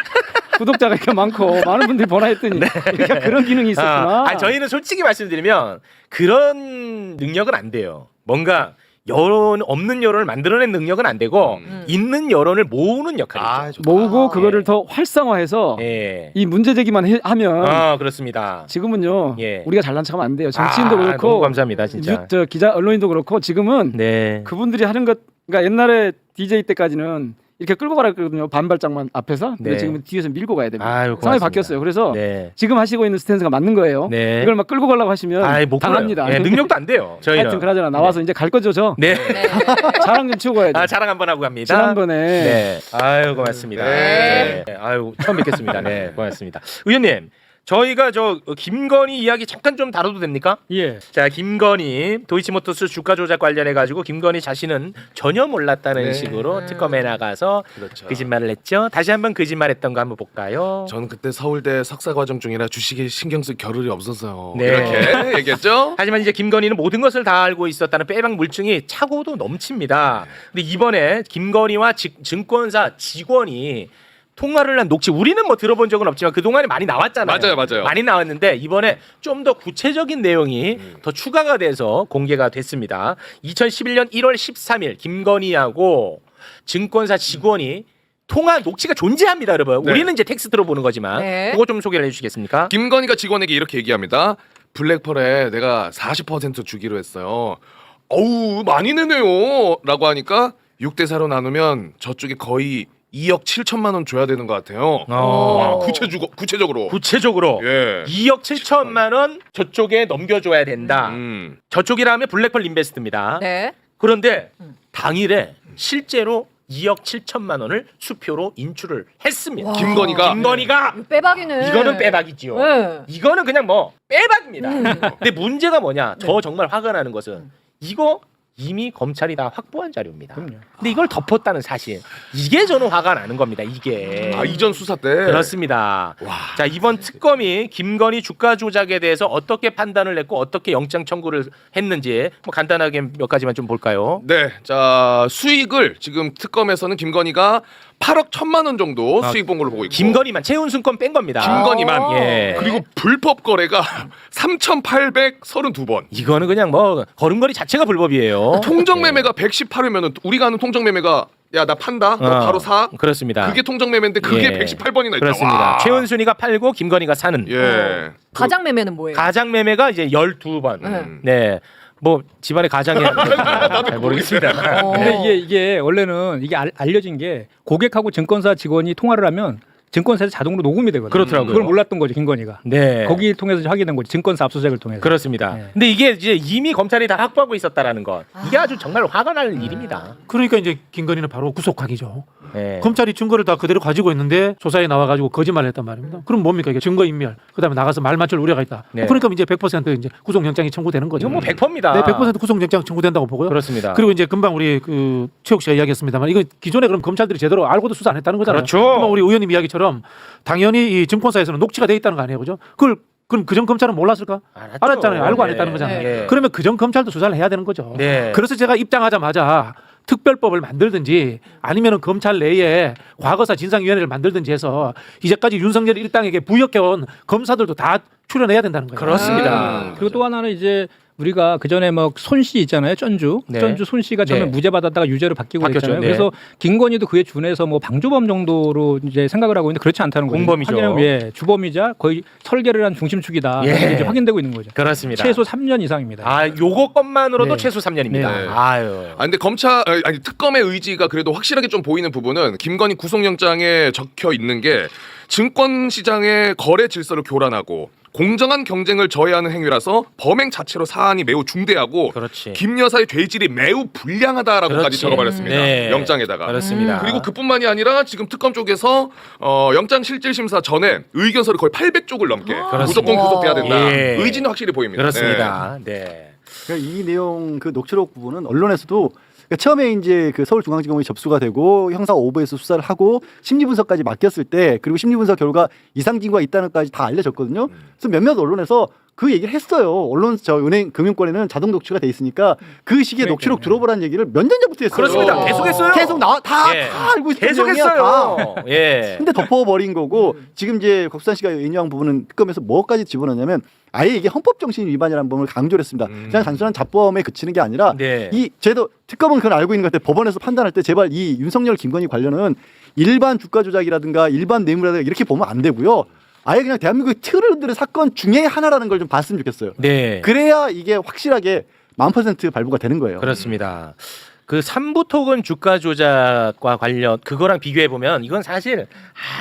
구독자가 이렇게 많고 많은 분들이 보나 했더니 그러니까 그런 기능이 있었구나. 아니, 저희는 솔직히 말씀드리면 그런 능력은 안 돼요. 뭔가 여론 없는 여론을 만들어낸 능력은 안 되고 있는 여론을 모으는 역할이죠. 모으고 그거를 더 활성화해서 예. 이 문제 제기만 하면 그렇습니다. 지금은요 예. 우리가 잘난 척하면 안 돼요. 정치인도 그렇고 너무 감사합니다 진짜. 저 기자 언론인도 그렇고 지금은 네. 그분들이 하는 것 그러니까 옛날에 DJ 때까지는 이렇게 끌고 가라 그러거든요. 반발장만 앞에서. 근데 네. 지금은 뒤에서 밀고 가야 됩니다. 아유, 상황이 고맙습니다. 바뀌었어요. 그래서 네. 지금 하시고 있는 스탠스가 맞는 거예요. 네. 이걸 막 끌고 가려고 하시면 아이, 못 당합니다. 끌어요. 예, 능력도 안 돼요. 저희는. 하여튼 그나저나 나와서 이제 갈 거죠, 저. 네. 자랑 좀 치고 가야죠. 자랑 한번 하고 갑니다. 지난번에 네. 아유 고맙습니다. 네. 네. 아유 처음 뵙겠습니다. 네, 고맙습니다. 의원님, 저희가 저 김건희 이야기 잠깐 좀 다뤄도 됩니까? 예. 자, 김건희 도이치모터스 주가 조작 관련해 가지고 김건희 자신은 전혀 몰랐다는 네. 식으로 특검에 나가서 그렇죠. 거짓말을 했죠. 다시 한번 거짓말했던 거 한번 볼까요? 저는 그때 서울대 석사 과정 중이라 주식에 신경 쓸 겨를이 없어서요. 네. 이렇게 얘기했죠. 하지만 이제 김건희는 모든 것을 다 알고 있었다는 빼박 물증이 차고도 넘칩니다. 근데 이번에 김건희와 증권사 직원이 통화를 한 녹취 우리는 뭐 들어본 적은 없지만 그동안에 많이 나왔잖아요. 맞아요. 많이 나왔는데 이번에 좀 더 구체적인 내용이 더 추가가 돼서 공개가 됐습니다. 2011년 1월 13일 김건희하고 증권사 직원이 통화 녹취가 존재합니다, 여러분. 네. 우리는 이제 텍스트로 보는 거지만 네. 그거 좀 소개를 해주시겠습니까? 김건희가 직원에게 이렇게 얘기합니다. 블랙펄에 내가 40% 주기로 했어요. 어우 많이 내네요. 라고 하니까 6대 4로 나누면 저쪽에 거의 2억 7천만 원 줘야 되는 것 같아요. 와, 구체적으로. 구체적으로 예. 2억 7천만 원 저쪽에 넘겨줘야 된다. 저쪽이라면 블랙펄 인베스트입니다. 네. 그런데 당일에 실제로 2억 7천만 원을 수표로 인출을 했습니다. 김건희가 빼박이네. 이거는 빼박이지요. 네. 이거는 그냥 뭐 빼박입니다. 근데 문제가 뭐냐? 저 정말 화가 나는 것은 이거 이미 검찰이 다 확보한 자료입니다. 근데 이걸 덮었다는 사실. 이게 저는 화가 나는 겁니다. 이게. 이전 수사 때 그렇습니다. 자, 이번 특검이 김건희 주가 조작에 대해서 어떻게 판단을 했고 어떻게 영장 청구를 했는지 뭐 간단하게 몇 가지만 좀 볼까요? 네, 자 수익을 지금 특검에서는 김건희가 8억 1천만 원 정도 수익 본 걸로 보고 있고 김건희만 최은순 건 뺀 겁니다. 김건희만 예. 그리고 불법 거래가 3,832번. 이거는 그냥 뭐 걸음걸이 자체가 불법이에요. 통정 매매가 118이면은 우리가 아는 통정 매매가 야 나 판다 너 바로 사. 그렇습니다. 그게 통정 매매인데 그게 예. 118번이나 있다. 그렇습니다. 와. 최은순이가 팔고 김건희가 사는. 예. 가장 매매는 뭐예요? 가장 매매가 이제 12번. 네. 뭐 집안에 가장이 잘 모르겠습니다. 근데 이게 원래는 이게 알려진 게 고객하고 증권사 직원이 통화를 하면 증권사에서 자동으로 녹음이 되거든요. 그렇더라고요. 그걸 몰랐던 거죠, 김건희가. 네. 거기 통해서 확인한 거지. 증권사 압수수색을 통해서. 그렇습니다. 네. 근데 이게 이제 이미 검찰이 다 확보하고 있었다라는 것. 이게 아주 정말 화가 날 일입니다. 그러니까 이제 김건희는 바로 구속하기죠. 네. 검찰이 증거를 다 그대로 가지고 있는데 조사에 나와가지고 거짓말을 했단 말입니다. 그럼 뭡니까 이게 증거 인멸. 그다음에 나가서 말 맞출 우려가 있다. 네. 그러니까 이제 100% 이제 구속영장이 청구되는 거죠. 이건 뭐 100%입니다. 네, 100% 구속영장 청구된다고 보고요. 그렇습니다. 그리고 이제 금방 우리 그 최욱 씨가 이야기했습니다만 이거 기존에 그럼 검찰들이 제대로 알고도 수사 안 했다는 거잖아요. 그렇죠. 그럼 우리 의원님 이야기처럼 당연히 이 증권사에서는 녹취가 돼 있다는 거 아니에요, 그죠? 그럼 그전 검찰은 몰랐을까? 알았죠. 알았잖아요. 알고 안 네. 했다는 거잖아요. 네. 그러면 그전 검찰도 수사를 해야 되는 거죠. 네. 그래서 제가 입장하자마자 특별법을 만들든지 아니면은 검찰 내에 과거사 진상위원회를 만들든지 해서 이제까지 윤석열 일당에게 부역해온 검사들도 다 출연해야 된다는 거예요. 그렇습니다. 그리고 또 하나는 이제 우리가 그 전에 뭐 손 씨 있잖아요, 쩐주. 네. 쩐주 손 씨가 처음에 네. 무죄 받았다가 유죄로 바뀌고 바뀌었죠. 그랬잖아요. 네. 그래서 김건희도 그에 준해서 뭐 방조범 정도로 이제 생각을 하고 있는데 그렇지 않다는 거죠. 공범이죠. 하기는 예, 주범이자 거의 설계를 한 중심축이다. 예. 이게 이제 확인되고 있는 거죠. 그렇습니다. 최소 3년 이상입니다. 아, 요거 것만으로도 네. 최소 3년입니다. 네. 아유. 근데 특검의 의지가 그래도 확실하게 좀 보이는 부분은 김건희 구속영장에 적혀 있는 게 증권 시장의 거래 질서를 교란하고 공정한 경쟁을 저해하는 행위라서 범행 자체로 사안이 매우 중대하고 그렇지. 김 여사의 죄질이 매우 불량하다라고까지 그렇지. 적어버렸습니다. 네. 영장에다가. 그렇습니다. 그리고 그뿐만이 아니라 지금 특검 쪽에서 영장 실질 심사 전에 의견서를 거의 800쪽을 넘게 무조건 와. 구속돼야 된다. 예. 의지는 확실히 보입니다. 그렇습니다. 네. 그러니까 이 내용 그 녹취록 부분은 언론에서도 그러니까 처음에 이제 그 서울중앙지검에 접수가 되고 형사 5부에서 수사를 하고 심리 분석까지 맡겼을 때 그리고 심리 분석 결과 이상 징후가 있다는 것까지 다 알려졌거든요. 그래서 몇몇 언론에서 그 얘기를 했어요. 언론 은행 금융권에는 자동 녹취가 돼 있으니까 그 시기에 녹취록 들어보라는 얘기를 몇 년 전부터 했어요. 그렇습니다. 계속했어요. 계속 다 예. 알고 있었던 계속했어요. 내용이야, 다. 예. 근데 덮어버린 거고 지금 이제 곽수산 씨가 인용한 부분은 특검에서 뭐까지 집어넣냐면 아예 이게 헌법 정신 위반이라는 부분을 강조를 했습니다. 그냥 단순한 자범에 그치는 게 아니라 네. 이 제도 특검은 그걸 알고 있는 것 같아. 법원에서 판단할 때 제발 이 윤석열 김건희 관련은 일반 주가 조작이라든가 일반 뇌물이라든가 이렇게 보면 안 되고요. 아예 그냥 대한민국의 트렌드의 사건 중에 하나라는 걸 좀 봤으면 좋겠어요. 네. 그래야 이게 확실하게 1000% 발부가 되는 거예요. 그렇습니다. 그 삼부토건 주가 조작과 관련 그거랑 비교해 보면 이건 사실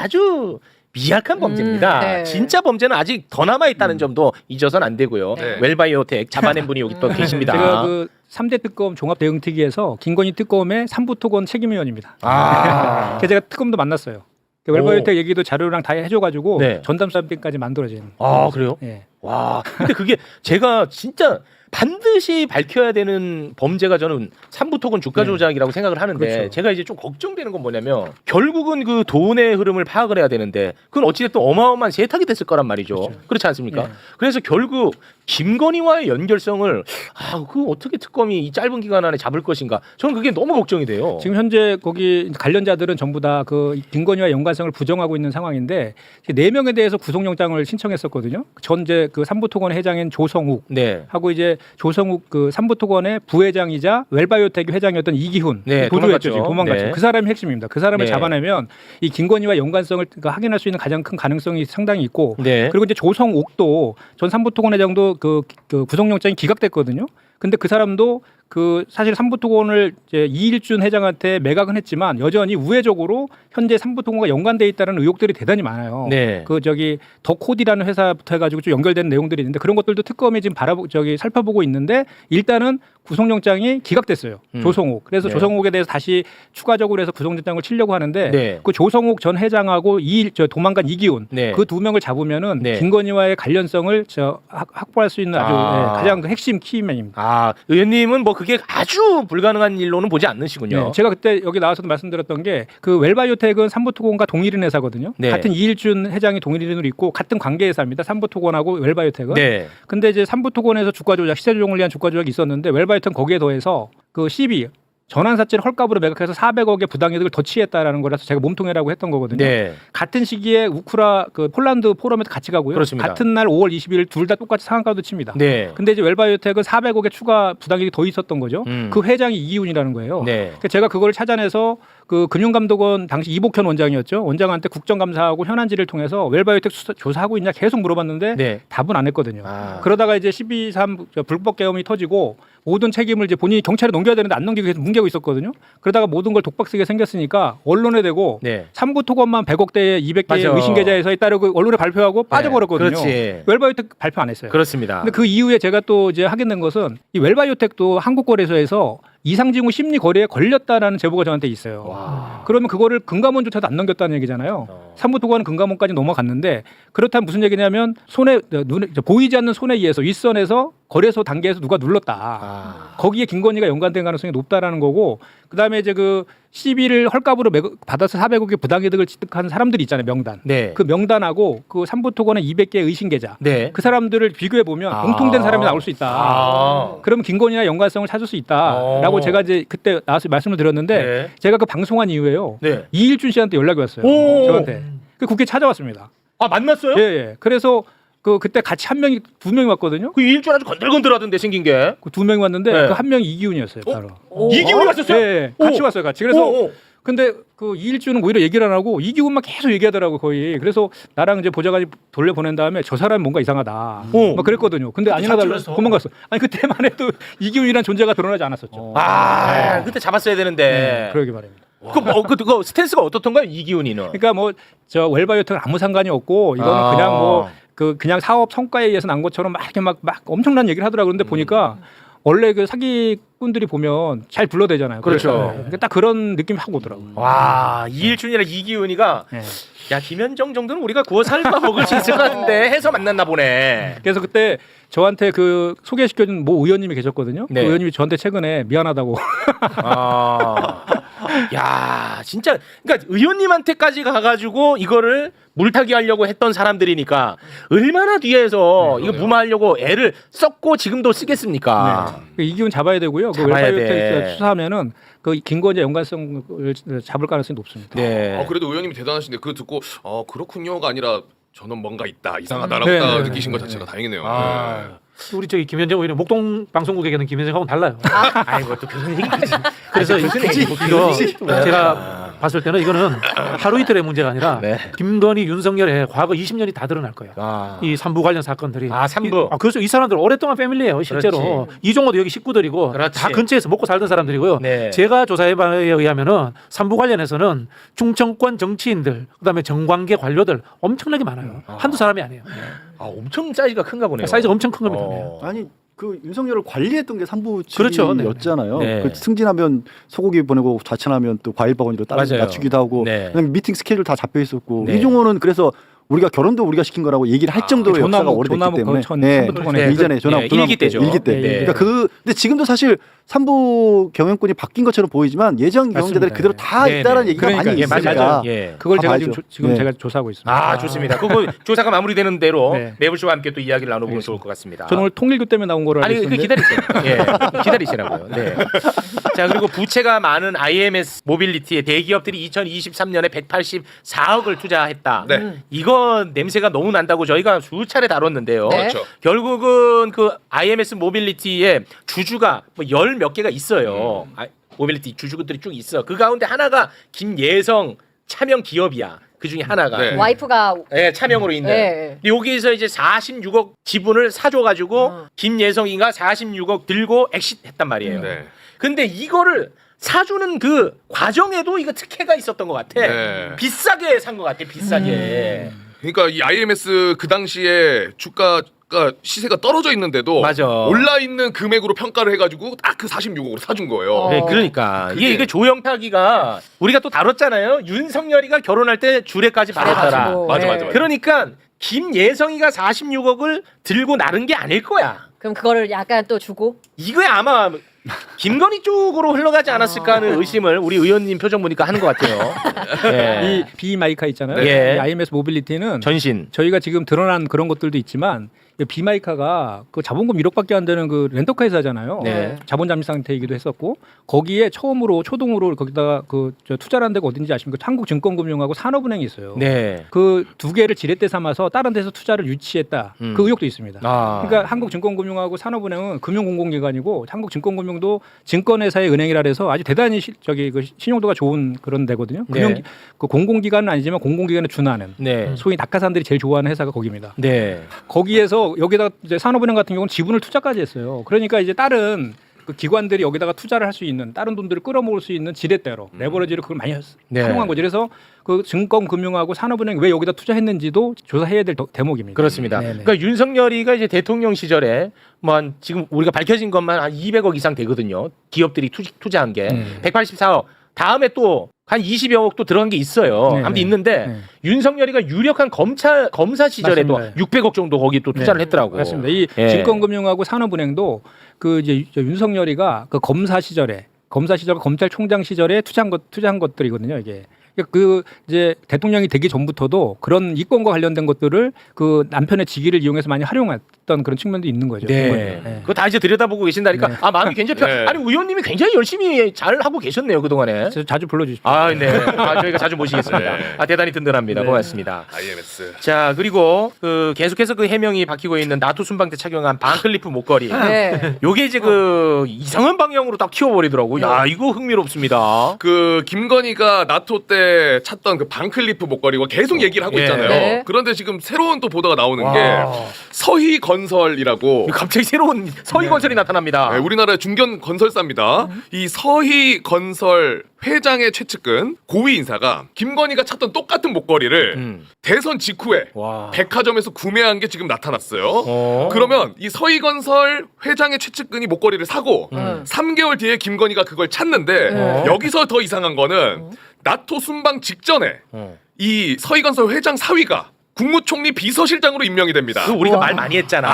아주 미약한 범죄입니다. 네. 진짜 범죄는 아직 더 남아 있다는 점도 잊어서는 안 되고요. 네. 웰바이오텍 잡아낸 분이 여기 또 계십니다. 제가 그 3대 특검 종합대응특위에서 김건희 특검의 삼부토건 책임위원입니다. 아. 그래서 제가 특검도 만났어요. 그 웰바이오텍 얘기도 자료랑 다 해줘가지고 네. 전담 수사팀까지 만들어진. 아, 그래요? 예. 와. 근데 그게 제가 진짜 반드시 밝혀야 되는 범죄가 저는 삼부토건 주가 조작이라고 생각을 하는데 그렇죠. 제가 이제 좀 걱정되는 건 뭐냐면 결국은 그 돈의 흐름을 파악을 해야 되는데 그건 어찌됐든 어마어마한 세탁이 됐을 거란 말이죠. 그렇지 않습니까? 예. 그래서 결국 김건희와의 연결성을 그 어떻게 특검이 이 짧은 기간 안에 잡을 것인가 저는 그게 너무 걱정이 돼요. 지금 현재 거기 관련자들은 전부 다 그 김건희와 연관성을 부정하고 있는 상황인데 4명에 대해서 구속영장을 신청했었거든요. 전제 그 삼부토건 회장인 조성욱 네. 하고 이제 조성욱 그 삼부토건의 부회장이자 웰바이오텍 회장이었던 이기훈 네, 보조했죠. 도망갔죠. 도망갔죠. 네. 그 사람이 핵심입니다. 그 사람을 네. 잡아내면 이 김건희와 연관성을 확인할 수 있는 가장 큰 가능성이 상당히 있고 네. 그리고 이제 조성옥도 전 삼부토건 회장도 그 구속영장이 기각됐거든요. 근데 그 사람도 그 사실 삼부토건을 이제 이일준 회장한테 매각은 했지만 여전히 우회적으로 현재 삼부토건과 연관돼 있다는 의혹들이 대단히 많아요. 네. 그 저기 더 코디라는 회사부터 해가지고 좀 연결되는 내용들이 있는데 그런 것들도 특검이 지금 살펴보고 있는데 일단은 구속영장이 기각됐어요. 조성욱. 그래서 네. 조성욱에 대해서 다시 추가적으로 해서 구속영장을 치려고 하는데 네. 그 조성욱 전 회장하고 도망간 이기훈 네. 그 2명을 잡으면은 네. 김건희와의 관련성을 확보할 수 있는 아주 가장 그 핵심 키맨입니다. 아, 의원님은 뭐 그게 아주 불가능한 일로는 보지 않으시군요. 네, 제가 그때 여기 나와서도 말씀드렸던 게 그 웰바이오텍은 삼부토건과 동일인 회사거든요. 네. 같은 이일준 회장이 동일인으로 있고 같은 관계 회사입니다. 삼부토건하고 웰바이오텍은. 네. 근데 이제 삼부토건에서 주가 조작, 시세 조정을 위한 주가 조작이 있었는데 웰바이오텍은 거기에 더해서 그 12 전환사채를 헐값으로 매각해서 400억의 부당이득을 더 취했다라는 거라서 제가 몸통이라고 했던 거거든요. 네. 같은 시기에 우크라 그 폴란드 포럼에도 같이 가고요. 그렇습니다. 같은 날 5월 20일 둘 다 똑같이 상한가도 칩니다. 네. 근데 이제 웰바이오텍은 400억의 추가 부당이익이 더 있었던 거죠. 그 회장이 이기훈이라는 거예요. 네. 그래서 제가 그걸 찾아내서 그 금융감독원 당시 이복현 원장이었죠. 원장한테 국정감사하고 현안지를 통해서 웰바이오텍 조사하고 있냐 계속 물어봤는데 네. 답은 안 했거든요. 아. 그러다가 이제 12.3 불법 계엄이 터지고 모든 책임을 이제 본인이 경찰에 넘겨야 되는데 안 넘기고 계속 뭉개고 있었거든요. 그러다가 모든 걸 독박 쓰게 생겼으니까 언론에 대고 네. 삼부토건만 100억대에 200개의 맞아. 의심계좌에서 따르고 언론에 발표하고 빠져버렸거든요. 그렇지. 웰바이오텍 발표 안 했어요. 그렇습니다. 근데 그 이후에 제가 또 이제 확인된 것은 이 웰바이오텍도 한국거래소에서 이상징후 심리 거래에 걸렸다라는 제보가 저한테 있어요. 그러면 그거를 금감원조차도 안 넘겼다는 얘기잖아요. 삼부토건은 금감원까지 넘어갔는데 그렇다면 무슨 얘기냐면 눈에 보이지 않는 손에 의해서 윗선에서 거래소 단계에서 누가 눌렀다. 거기에 김건희가 연관된 가능성이 높다라는 거고 그다음에 이제 그 시비를 헐값으로 받아서 400억의 부당이득을 취득한 사람들이 있잖아요. 명단. 네. 그 명단하고 그 삼부토건의 200개의 의심계좌. 네. 그 사람들을 비교해 보면 공통된 사람이 나올 수 있다. 그러면 김건희와 연관성을 찾을 수 있다라고 제가 이제 그때 나와서 말씀을 드렸는데 네. 제가 그 방송한 이후에요. 네. 이일준 씨한테 연락이 왔어요. 오. 저한테. 그 국회 찾아왔습니다. 아, 만났어요? 예, 예. 그래서 그때 같이 두 명이 왔거든요. 그 일주일 아주 건들건들하던데 생긴 게. 그 2명이 왔는데 네. 그 한 명이 이기훈이었어요. 바로. 이기훈이 왔었어요? 예, 예. 같이 오. 왔어요. 같이. 그래서 오. 근데 그 이일주는 오히려 얘기를 안 하고 이기훈만 계속 얘기하더라고 거의. 그래서 나랑 이제 보좌관이 돌려 보낸 다음에 저 사람 뭔가 이상하다. 오. 막 그랬거든요. 근데 아니나 달라 잡혀서. 도망갔어. 아니 그때만 해도 이기훈이라는 존재가 드러나지 않았었죠. 그때 잡았어야 되는데. 그러기 바랍니다. 그 스탠스가 어떻던가요, 이기훈이는? 그러니까 뭐 저 웰바이오텍은 아무 상관이 없고 이거는 그냥 뭐 그냥 사업 성과에 의해서 난 것처럼 막 이렇게 막 엄청난 얘기를 하더라고요. 그런데 보니까 원래 그 사기꾼들이 보면 잘 불러대잖아요. 그렇죠. 그러니까 딱 그런 느낌이 확 오더라고요. 와 이일준이랑 이기훈이가 네. 야 김현정 정도는 우리가 구워 삶아 먹을 수 있을 것 같은데 해서 만났나 보네. 그래서 그때 저한테 그 소개시켜준 모 의원님이 계셨거든요. 네. 그 의원님이 저한테 최근에 미안하다고. 아, 야 진짜 그러니까 의원님한테까지 가가지고 이거를 물타기 하려고 했던 사람들이니까 얼마나 뒤에서 이거 무마하려고 애를 썼고 지금도 쓰겠습니까? 그 이기훈 잡아야 되고요. 그 잡아야 웰파이어텍 돼. 수사하면은 그 김건희의 연관성을 잡을 가능성이 높습니다. 네. 그래도 의원님이 대단하신데 그거 듣고 그렇군요가 아니라 저는 뭔가 있다 이상하다라고 네, 딱 네, 느끼신 것 네, 자체가 네. 다행이네요. 아. 우리 저기 김현정 의원은 목동 방송국에 계는 김현정하고는 달라요. 아이고 또 그런 얘기까지. 그래서 이거 네. 제가 봤을 때는 이거는 하루 이틀의 문제가 아니라 네. 김건희, 윤석열의 과거 20년이 다 드러날 거예요. 아. 이 삼부 관련 사건들이. 삼부. 그래서 이 사람들 오랫동안 패밀리예요. 실제로. 이종호도 여기 식구들이고 그렇지. 다 근처에서 먹고 살던 사람들이고요. 네. 제가 조사에 의하면은 삼부 관련해서는 중청권 정치인들, 그다음에 정관계 관료들 엄청나게 많아요. 한두 사람이 아니에요. 엄청 사이즈가 큰가 보네요. 사이즈가 엄청 큰 겁니다. 네. 아니 그 윤석열을 관리했던 게 삼부 그렇죠. 네. 측이었잖아요. 네. 그 승진하면 소고기 보내고 좌천하면 또 과일 바구니로 맞아요. 낮추기도 하고 네. 그다음에 미팅 스케줄 다 잡혀 있었고 네. 이종호는 그래서 우리가 결혼도 우리가 시킨 거라고 얘기를 할 정도로 역사가 조남욱, 오래됐기 조남욱 때문에 그 삼부토건에 네, 이전에 조남욱 일기 때죠. 일기 때. 네, 그러니까 근데 지금도 사실 삼부 경영권이 바뀐 것처럼 보이지만 예전 경영자들이 맞습니다. 그대로 다 네, 있다는 네. 얘기가 그러니까, 많이 예, 있으니까 맞아요. 예. 그걸 다 제가 봐야죠. 지금 네. 제가 조사하고 있습니다. 아 좋습니다. 그거 조사가 마무리되는 대로 네. 매불쇼와 함께 또 이야기를 나눠보면 좋을 것 같습니다. 저는 오늘 통일교 때문에 나온 거를 알고 아니 그 있었는데 기다리세요. 예, 기다리시라고요. 네. 자 그리고 부채가 많은 IMS 모빌리티에 대기업들이 2023년에 184억을 투자했다. 네. 이거 냄새가 너무 난다고 저희가 수차례 다뤘는데요. 네. 그렇죠. 결국은 그 IMS 모빌리티의 주주가 뭐 열 몇 개가 있어요. 모빌리티 주주들이 쭉 있어. 그 가운데 하나가 김예성 차명 기업이야. 그 중에 하나가. 네. 와이프가 네, 차명으로 있는. 네. 근데 여기에서 이제 46억 지분을 사줘가지고 김예성이가 46억 들고 엑시트했단 말이에요. 네. 근데 이거를 사주는 그 과정에도 이거 특혜가 있었던 것 같아. 네. 비싸게 산 것 같아. 비싸게. 그러니까 이 IMS 그 당시에 주가가 시세가 떨어져 있는데도 맞아. 올라 있는 금액으로 평가를 해가지고 딱 그 46억으로 사준 거예요. 네, 그러니까 그게- 이게 조영탁이가 우리가 또 다뤘잖아요. 윤석열이가 결혼할 때 주례까지 말했더라. 가지고, 맞아, 네. 맞아, 맞아. 그러니까 김예성이가 46억을 들고 나른 게 아닐 거야. 그럼 그거를 약간 또 주고 이거에 아마 김건희 쪽으로 흘러가지 않았을까 하는 의심을 우리 의원님 표정 보니까 하는 것 같아요. 예. 이 비마이카 있잖아요. 네. 이 IMS 모빌리티는 전신. 저희가 지금 드러난 그런 것들도 있지만 이 비마이카가 그 자본금 1억밖에 안 되는 그 렌터카 회사잖아요. 네. 자본 잠시 상태이기도 했었고 거기에 처음으로 초동으로 거기다가 저 투자를 한 데가 어딘지 아십니까? 한국증권금융하고 산업은행이 있어요. 네. 그 두 개를 지렛대 삼아서 다른 데서 투자를 유치했다. 그 의혹도 있습니다. 아. 그러니까 한국증권금융하고 산업은행은 금융공공기관이고 한국증권금융도 증권회사의 은행이라 해서 아주 대단히 그 신용도가 좋은 그런 데거든요. 네. 그 공공기관은 아니지만 공공기관에 준하는 네. 소위 낙하산들이 제일 좋아하는 회사가 거기입니다. 네. 거기에서 여기다 이제 산업은행 같은 경우는 지분을 투자까지 했어요. 그러니까 이제 다른 그 기관들이 여기다가 투자를 할 수 있는 다른 돈들을 끌어모을 수 있는 지렛대로 레버리지를 그걸 많이 네. 활용한 거죠. 그래서 그 증권금융하고 산업은행 왜 여기다 투자했는지도 조사해야 될 대목입니다. 그렇습니다. 네네. 그러니까 윤석열이가 이제 대통령 시절에 뭐 한 지금 우리가 밝혀진 것만 한 200억 이상 되거든요. 기업들이 투자한 게 184억. 다음에 또 한 20여억 또 들어간 게 있어요. 네, 아무튼 네. 있는데 네. 윤석열이가 유력한 검사 시절에도 맞습니다. 600억 정도 거기 또 투자를 했더라고. 맞습니다. 이 예. 증권금융하고 산업은행도 그 이제 윤석열이가 그 검사 시절에 검찰총장 시절에 투자한 것들이거든요. 이게 그 이제 대통령이 되기 전부터도 그런 이권과 관련된 것들을 그 남편의 직위를 이용해서 많이 활용했던 그런 측면도 있는 거죠. 네. 네. 그거 다 이제 들여다보고 계신다니까 네. 아 마음이 굉장히 편. 네. 아니 의원님이 굉장히 열심히 잘 하고 계셨네요 그 동안에. 그래서 자주 불러주십시오. 아 네. 아, 저희가 자주 모시겠습니다. 네. 아 대단히 든든합니다. 네. 고맙습니다. IMS. 자 그리고 그 계속해서 그 해명이 바뀌고 있는 나토 순방 때 착용한 반클리프 목걸이. 네. 요게 이제 그 이상한 방향으로 딱 튀어버리더라고. 야 이거 흥미롭습니다. 그 김건희가 나토 때 찾던 그 반클리프 목걸이고 계속 얘기를 하고 예. 있잖아요. 네. 그런데 지금 새로운 또 보도가 나오는 와. 게 서희건설이라고 갑자기 새로운 서희건설이 나타납니다. 네, 우리나라의 중견 건설사입니다. 이 서희건설 회장의 최측근 고위 인사가 김건희가 찾던 똑같은 목걸이를 대선 직후에 와. 백화점에서 구매한 게 지금 나타났어요. 그러면 이 서희건설 회장의 최측근이 목걸이를 사고 3개월 뒤에 김건희가 그걸 찾는데 여기서 더 이상한 거는 나토 순방 직전에 이 서희건설 회장 사위가 국무총리 비서실장으로 임명이 됩니다. 그 우리가 말 많이 했잖아.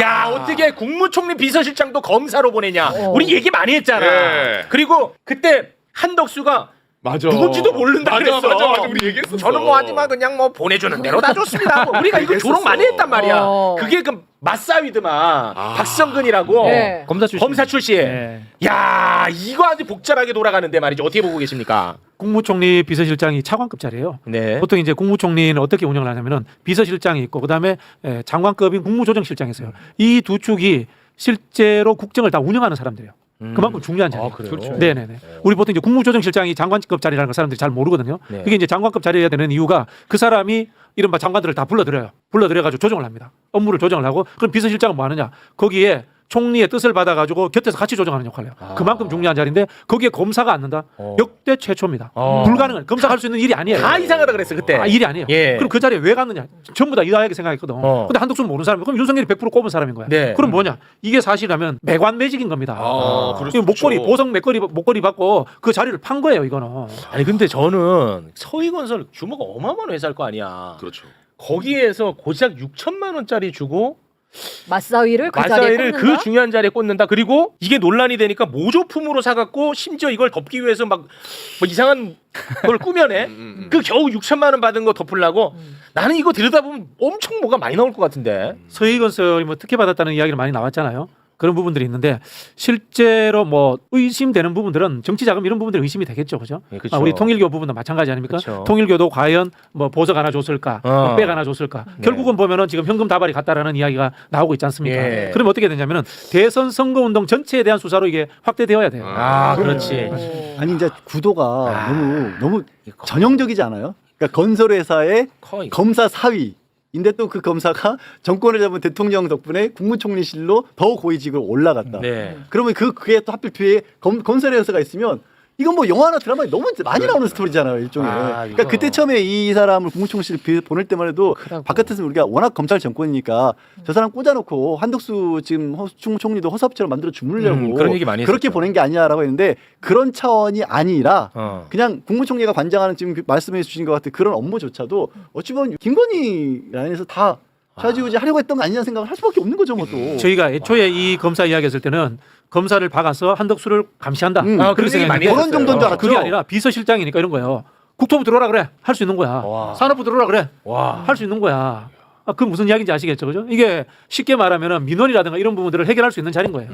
야 어떻게 국무총리 비서실장도 검사로 보내냐. 우리 얘기 많이 했잖아. 예. 그리고 그때 한덕수가 맞아. 누군지도 모른다 그랬어. 맞아. 우리 얘기했었어. 저는 뭐 하지만 그냥 뭐 보내주는 대로 다 좋습니다. 뭐 우리가 이거 조롱 많이 했단 말이야. 그게 그 맞사위드만 박성근이라고 네. 검사 출신. 네. 야 이거 아주 복잡하게 돌아가는데 말이죠. 어떻게 보고 계십니까? 국무총리 비서실장이 차관급 자리예요. 네. 보통 이제 국무총리는 어떻게 운영을 하냐면은 비서실장이 있고 그다음에 장관급인 국무조정실장이 있어요. 이 두 축이 실제로 국정을 다 운영하는 사람들이에요. 그만큼 중요한 자리예요. 그래요? 그렇죠. 네네네. 우리 보통 이제 국무조정실장이 장관급 자리라는 걸 사람들이 잘 모르거든요. 네. 그게 이제 장관급 자리여야 되는 이유가 그 사람이 이른바 장관들을 다 불러들여요. 불러들여가지고 조정을 합니다. 업무를 조정을 하고 그럼 비서실장은 뭐 하느냐? 거기에 총리의 뜻을 받아가지고 곁에서 같이 조정하는 역할을 해요. 그만큼 중요한 자리인데 거기에 검사가 앉는다? 역대 최초입니다. 불가능한. 검사가 할 수 있는 일이 아니에요. 다 이상하다 그랬어 그때. 일이 아니에요. 예. 그럼 그 자리에 왜 갔느냐? 전부 다 이상하게 생각했거든. 근데 한덕수는 모르는 사람이고 그럼 윤석열이 100% 꼽은 사람인 거야. 네. 그럼 뭐냐? 이게 사실이라면 매관매직인 겁니다. 그럴 그 수 목걸이 있죠. 보석 목걸이 받고 그 자리를 판 거예요. 이거는. 아니 근데 저는 서희건설 규모가 어마어마한 회사일 거 아니야. 그렇죠. 거기에서 고작 6천만 원짜리 주고 맞사위를 그 자리에 맞사위를 꽂는다? 그 중요한 자리에 꽂는다. 그리고 이게 논란이 되니까 모조품으로 사갖고 심지어 이걸 덮기 위해서 막 뭐 이상한 걸 꾸며내. 그 겨우 6천만 원 받은 거 덮으려고. 나는 이거 들여다보면 엄청 뭐가 많이 나올 것 같은데. 서희건설이 뭐 특혜 받았다는 이야기를 많이 나왔잖아요. 그런 부분들이 있는데 실제로 뭐 의심되는 부분들은 정치 자금 이런 부분들이 의심이 되겠죠, 그죠? 예, 그쵸. 우리 통일교 부분도 마찬가지 아닙니까? 그쵸. 통일교도 과연 뭐 보석 하나 줬을까, 뭐 백 하나 줬을까? 네. 결국은 보면은 지금 현금 다발이 갔다라는 이야기가 나오고 있지 않습니까? 예. 그러면 어떻게 되냐면은 대선 선거운동 전체에 대한 수사로 이게 확대되어야 돼요. 아, 그렇지. 아니 이제 구도가 아. 너무 전형적이지 않아요? 그러니까 건설회사의 커, 이거. 검사 사위. 인데 또 그 검사가 정권을 잡은 대통령 덕분에 국무총리실로 더 고위직으로 올라갔다. 네. 그러면 그게 또 하필 뒤에 건설회사가 있으면 이건 뭐 영화나 드라마에 너무 많이 나오는 스토리잖아요, 일종의. 아, 이거. 그러니까 그때 처음에 이 사람을 국무총리실 보낼 때만 해도 크다고. 바깥에서 우리가 워낙 검찰 정권이니까 저 사람 꽂아놓고 한덕수 지금 총리도 허수아비처럼 만들어 주물려고 그런 얘기 많이 그렇게 했었죠. 보낸 게 아니냐라고 했는데 그런 차원이 아니라 그냥 국무총리가 관장하는 지금 말씀해 주신 것 같은 그런 업무조차도 어찌 보면 김건희 라인에서 다 좌지우지 하려고 했던 거 아니냐는 생각을 할 수밖에 없는 거죠, 뭐 또. 저희가 애초에 이 검사 이야기했을 때는 검사를 박아서 한덕수를 감시한다. 아, 그런 얘기 많이 그런 했었어요. 정도인 줄 알았죠. 그게 아니라 비서실장이니까 이런 거예요. 국토부 들어오라 그래. 할 수 있는 거야. 와. 산업부 들어오라 그래. 와. 할 수 있는 거야. 그 무슨 이야기인지 아시겠죠, 그죠? 이게 쉽게 말하면은 민원이라든가 이런 부분들을 해결할 수 있는 자리인 거예요.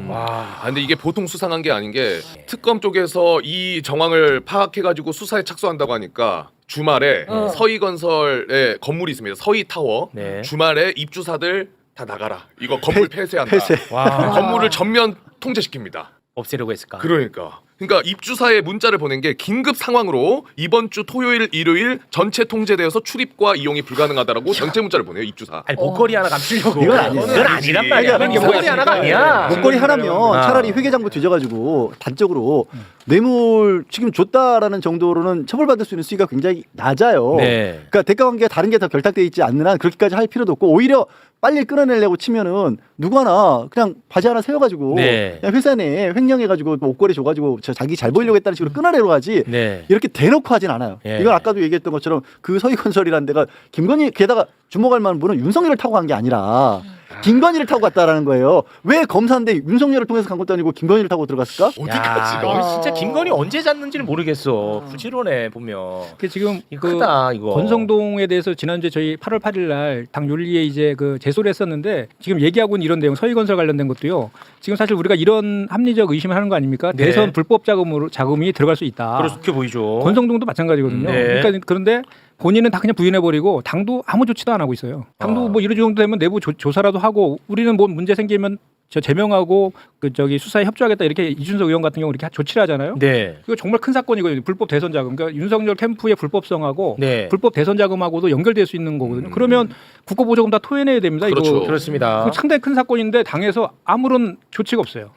근데 이게 보통 수상한 게 아닌 게 특검 쪽에서 이 정황을 파악해가지고 수사에 착수한다고 하니까 주말에 서희건설에 건물이 있습니다. 서희타워. 네. 주말에 입주사들 다 나가라. 이거 건물 폐쇄한다. 폐쇄. 와. 건물을 전면 통제시킵니다. 없애려고 했을까? 그러니까 입주사에 문자를 보낸 게 긴급 상황으로 이번 주 토요일, 일요일 전체 통제되어서 출입과 이용이 불가능하다라고 전체 문자를 보내요. 입주사. 아니 목걸이 하나 감추려고. 이건 아니에요. 그건 아니란 말이야. 그러니까 그건 목걸이 하나가 아니야. 목걸이 하나면 아. 차라리 회계장부 뒤져가지고 단적으로 뇌물 지금 줬다라는 정도로는 처벌받을 수 있는 수위가 굉장히 낮아요. 네. 그러니까 대가관계가 다른 게 더 결탁돼 있지 않는 한 그렇게까지 할 필요도 없고 오히려 빨리 끊어내려고 치면은 누구나 그냥 바지 하나 세워가지고 네. 그냥 회사 내에 횡령해가지고 목걸이 줘가지고 자기 잘 보이려고 했다는 식으로 끊어내려고 하지 네. 이렇게 대놓고 하진 않아요. 예. 이건 아까도 얘기했던 것처럼 그 서희건설이라는 데가 김건희 게다가 주목할 만한 분은 윤석열을 타고 간 게 아니라 김건희를 타고 갔다라는 거예요. 왜 검사인데 윤석열을 통해서 간 것도 아니고 김건희를 타고 들어갔을까? 어디까지 야, 가? 이거 진짜 김건희 언제 잤는지를 모르겠어. 부지런해 보면. 그 지금 이거 크다 이거. 권성동에 대해서 지난주에 저희 8월 8일 날 당 윤리에 이제 그 제소를 했었는데 지금 얘기하고 있는 이런 내용 서희건설 관련된 것도요. 지금 사실 우리가 이런 합리적 의심을 하는 거 아닙니까? 네. 대선 불법 자금이 들어갈 수 있다. 그렇게 보이죠. 권성동도 마찬가지거든요. 네. 그러니까 그런데 본인은 다 그냥 부인해버리고 당도 아무 조치도 안 하고 있어요. 당도 뭐 이런 정도 되면 내부 조사라도 하고 우리는 뭐 문제 생기면 저 제명하고 그 저기 수사에 협조하겠다 이렇게 이준석 의원 같은 경우 이렇게 조치를 하잖아요. 네. 이거 정말 큰 사건이거든요. 불법 대선 자금. 그러니까 윤석열 캠프의 불법성하고 네. 불법 대선 자금하고도 연결될 수 있는 거거든요. 그러면 국고보조금 다 토해내야 됩니다. 그렇죠. 이거 그렇습니다. 그거 상당히 큰 사건인데 당에서 아무런 조치가 없어요.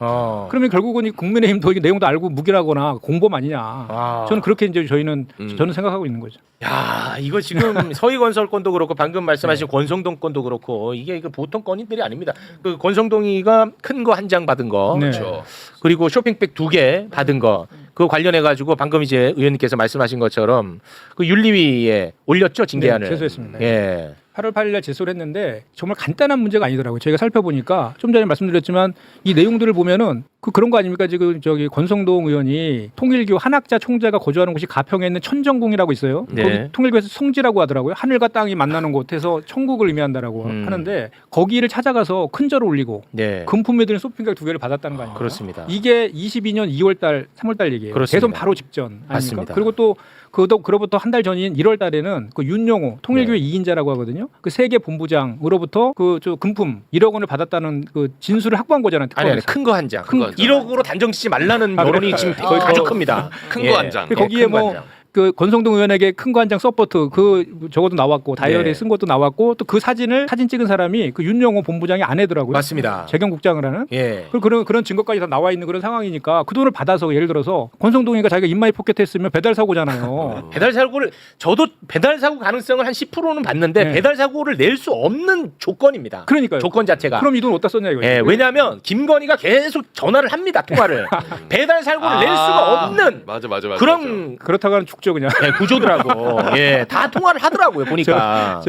그러면 결국은 이 국민의힘도 이 내용도 알고 묵인하거나 공범 아니냐. 아. 저는 그렇게 이제 저는 생각하고 있는 거죠. 야, 이거 지금 서희건설 건도 그렇고 방금 말씀하신 권성동 건도 그렇고 이게 보통 건인들이 아닙니다. 그 권성동이가 큰 거 한 장 받은 거, 네. 그렇죠. 그리고 쇼핑백 2개 받은 거, 그거 관련해 가지고 방금 이제 의원님께서 말씀하신 것처럼 그 윤리위에 올렸죠 징계안을. 네, 제소했습니다. 예. 8월 8일 날 제소를 했는데 정말 간단한 문제가 아니더라고요. 저희가 살펴보니까 좀 전에 말씀드렸지만 이 내용들을 보면은 그런 거 아닙니까? 지금 저기 권성동 의원이 통일교 한학자 총재가 거주하는 곳이 가평에 있는 천정궁이라고 있어요. 네. 거기 통일교에서 성지라고 하더라고요. 하늘과 땅이 만나는 곳에서 천국을 의미한다라고 하는데 거기를 찾아가서 큰 절을 올리고 네. 금품에 드는 쇼핑백 2개를 받았다는 거 아닙니까? 그렇습니다. 이게 22년 2월달, 3월달 얘기예요. 그렇습니다. 대선 바로 직전 아닙니까? 맞습니다. 그리고 또 그로부터 한 달 전인 1월달에는 그 윤용호 통일교회 네. 2인자라고 하거든요. 그 세계 본부장으로부터 그 저 금품 1억 원을 받았다는 그 진술을 확보한 거잖아요. 아니 특검에서. 큰 거 한 장. 큰거 한 장. 1억으로 단정짓지 말라는 여론이 지금 거의 아주 더- 큽니다. 큰 예. 거 한 장. 그 거기에 큰 거 뭐 한 장. 그 권성동 의원에게 큰 거 한 장 서포트 그 적어도 나왔고 다이어리에 네. 쓴 것도 나왔고 또 그 사진 찍은 사람이 그 윤용호 본부장의 아내더라고요. 맞습니다. 재경국장을 하는. 예. 그런 증거까지 다 나와 있는 그런 상황이니까 그 돈을 받아서 예를 들어서 권성동이가 자기가 인마이 포켓했으면 배달 사고잖아요. 배달 사고를 저도 배달 사고 가능성을 한 10%는 봤는데 네. 배달 사고를 낼 수 없는 조건입니다. 그러니까요. 조건 자체가. 그럼 이 돈 어디다 썼냐 이거죠. 예, 왜냐하면 김건희가 계속 전화를 합니다. 통화를. 배달 사고를 낼 수가 없는 맞아. 그런 그렇다고는 죽죠 그냥. 예, 구조더라고. 예, 다 통화를 하더라고요. 보니까.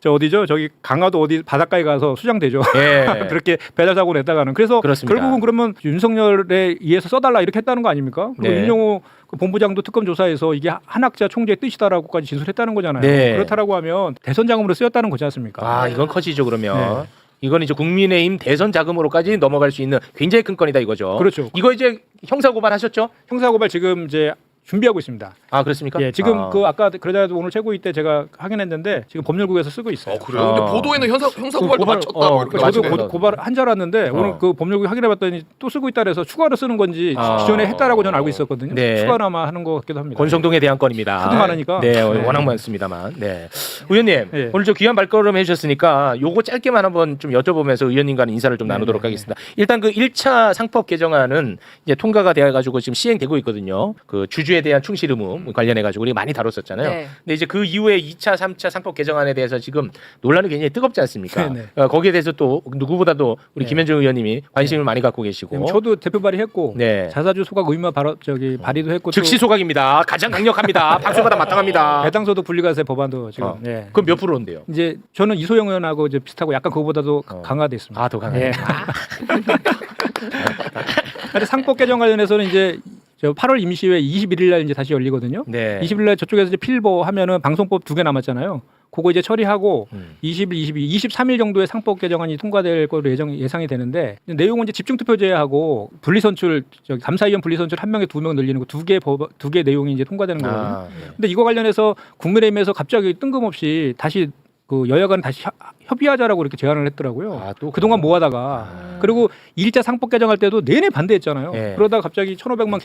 저 어디죠? 저기 강화도 어디 바닷가에 가서 수장되죠. 예. 그렇게 배달 사고 냈다가는 그래서 그렇습니다. 결국은 그러면 윤석열에 의해서 써달라 이렇게 했다는 거 아닙니까? 그리고 네. 윤용호 그 본부장도 특검 조사에서 이게 한학자 총재의 뜻이다라고까지 진술했다는 거잖아요. 네. 그렇다라고 하면 대선 자금으로 쓰였다는 거지 않습니까? 아, 이건 커지죠 그러면. 네. 이건 이제 국민의힘 대선 자금으로까지 넘어갈 수 있는 굉장히 큰 건이다 이거죠. 그렇죠. 이거 이제 형사 고발하셨죠? 형사고발 지금 이제 준비하고 있습니다. 아, 그렇습니까? 예, 지금 아. 그 아까 그러자도 오늘 최고위 때 제가 확인했는데 지금 법률국에서 쓰고 있어요. 그래요? 아. 근데 보도에는 형사 고발도 맞췄다고 이렇게 맞아요. 저도 나오네요. 고발 한 줄 알았는데 오늘 그 법률국이 확인해봤더니 또 쓰고 있다 그래서 추가로 쓰는 건지 아. 기존에 했다라고 저는 알고 있었거든요. 네. 추가로 아마 하는 것 같기도 합니다. 권성동에 대한 건입니다. 하도 많으니까. 네, 네. 워낙 많습니다만. 네. 의원님, 네. 오늘 저 귀한 발걸음 해주셨으니까 요거 짧게만 한번 좀 여쭤보면서 의원님과는 인사를 좀 나누도록 하겠습니다. 일단 그 1차 상법 개정안은 이제 통과가 돼가지고 지금 시행되고 있거든요. 그 주주에 대한 충실 의무 관련해가지고 우리 많이 다뤘었잖아요. 네. 근데 이제 그 이후에 2차, 3차 상법 개정안에 대해서 지금 논란이 굉장히 뜨겁지 않습니까? 네, 거기에 대해서 또 누구보다도 우리 네. 김현정 의원님이 관심을 많이 갖고 계시고. 저도 대표 발의했고 네. 자사주 소각 의무화 발의도 했고 즉시 소각입니다. 가장 강력합니다. 박수받아 마땅합니다. 배당소득 분리과세 법안도 지금 네. 그럼 몇 프로인데요? 이제 저는 이소영 의원하고 이제 비슷하고 약간 그거보다도 강화돼 있습니다. 아, 더 강해요. 예. 근데 상법 개정 관련해서는 이제 저 8월 임시회 21일 날 이제 다시 열리거든요. 네. 20일 날 저쪽에서 이제 필보 하면은 방송법 2개 남았잖아요. 그거 이제 처리하고 20일, 22, 23일 정도에 상법 개정안이 통과될 거로 예상이 되는데 내용은 이제 집중투표제하고 분리선출 감사위원 분리선출 한 명에 2명 늘리는 거 두 개 내용이 이제 통과되는 거거든요. 아, 네. 근데 이거 관련해서 국민의힘에서 갑자기 뜬금없이 다시 그 여야간 다시 협의하자라고 이렇게 제안을 했더라고요. 아, 또 그동안 모아다가 그리고 1차 상법 개정할 때도 내내 반대했잖아요. 네. 그러다가 갑자기 1,500만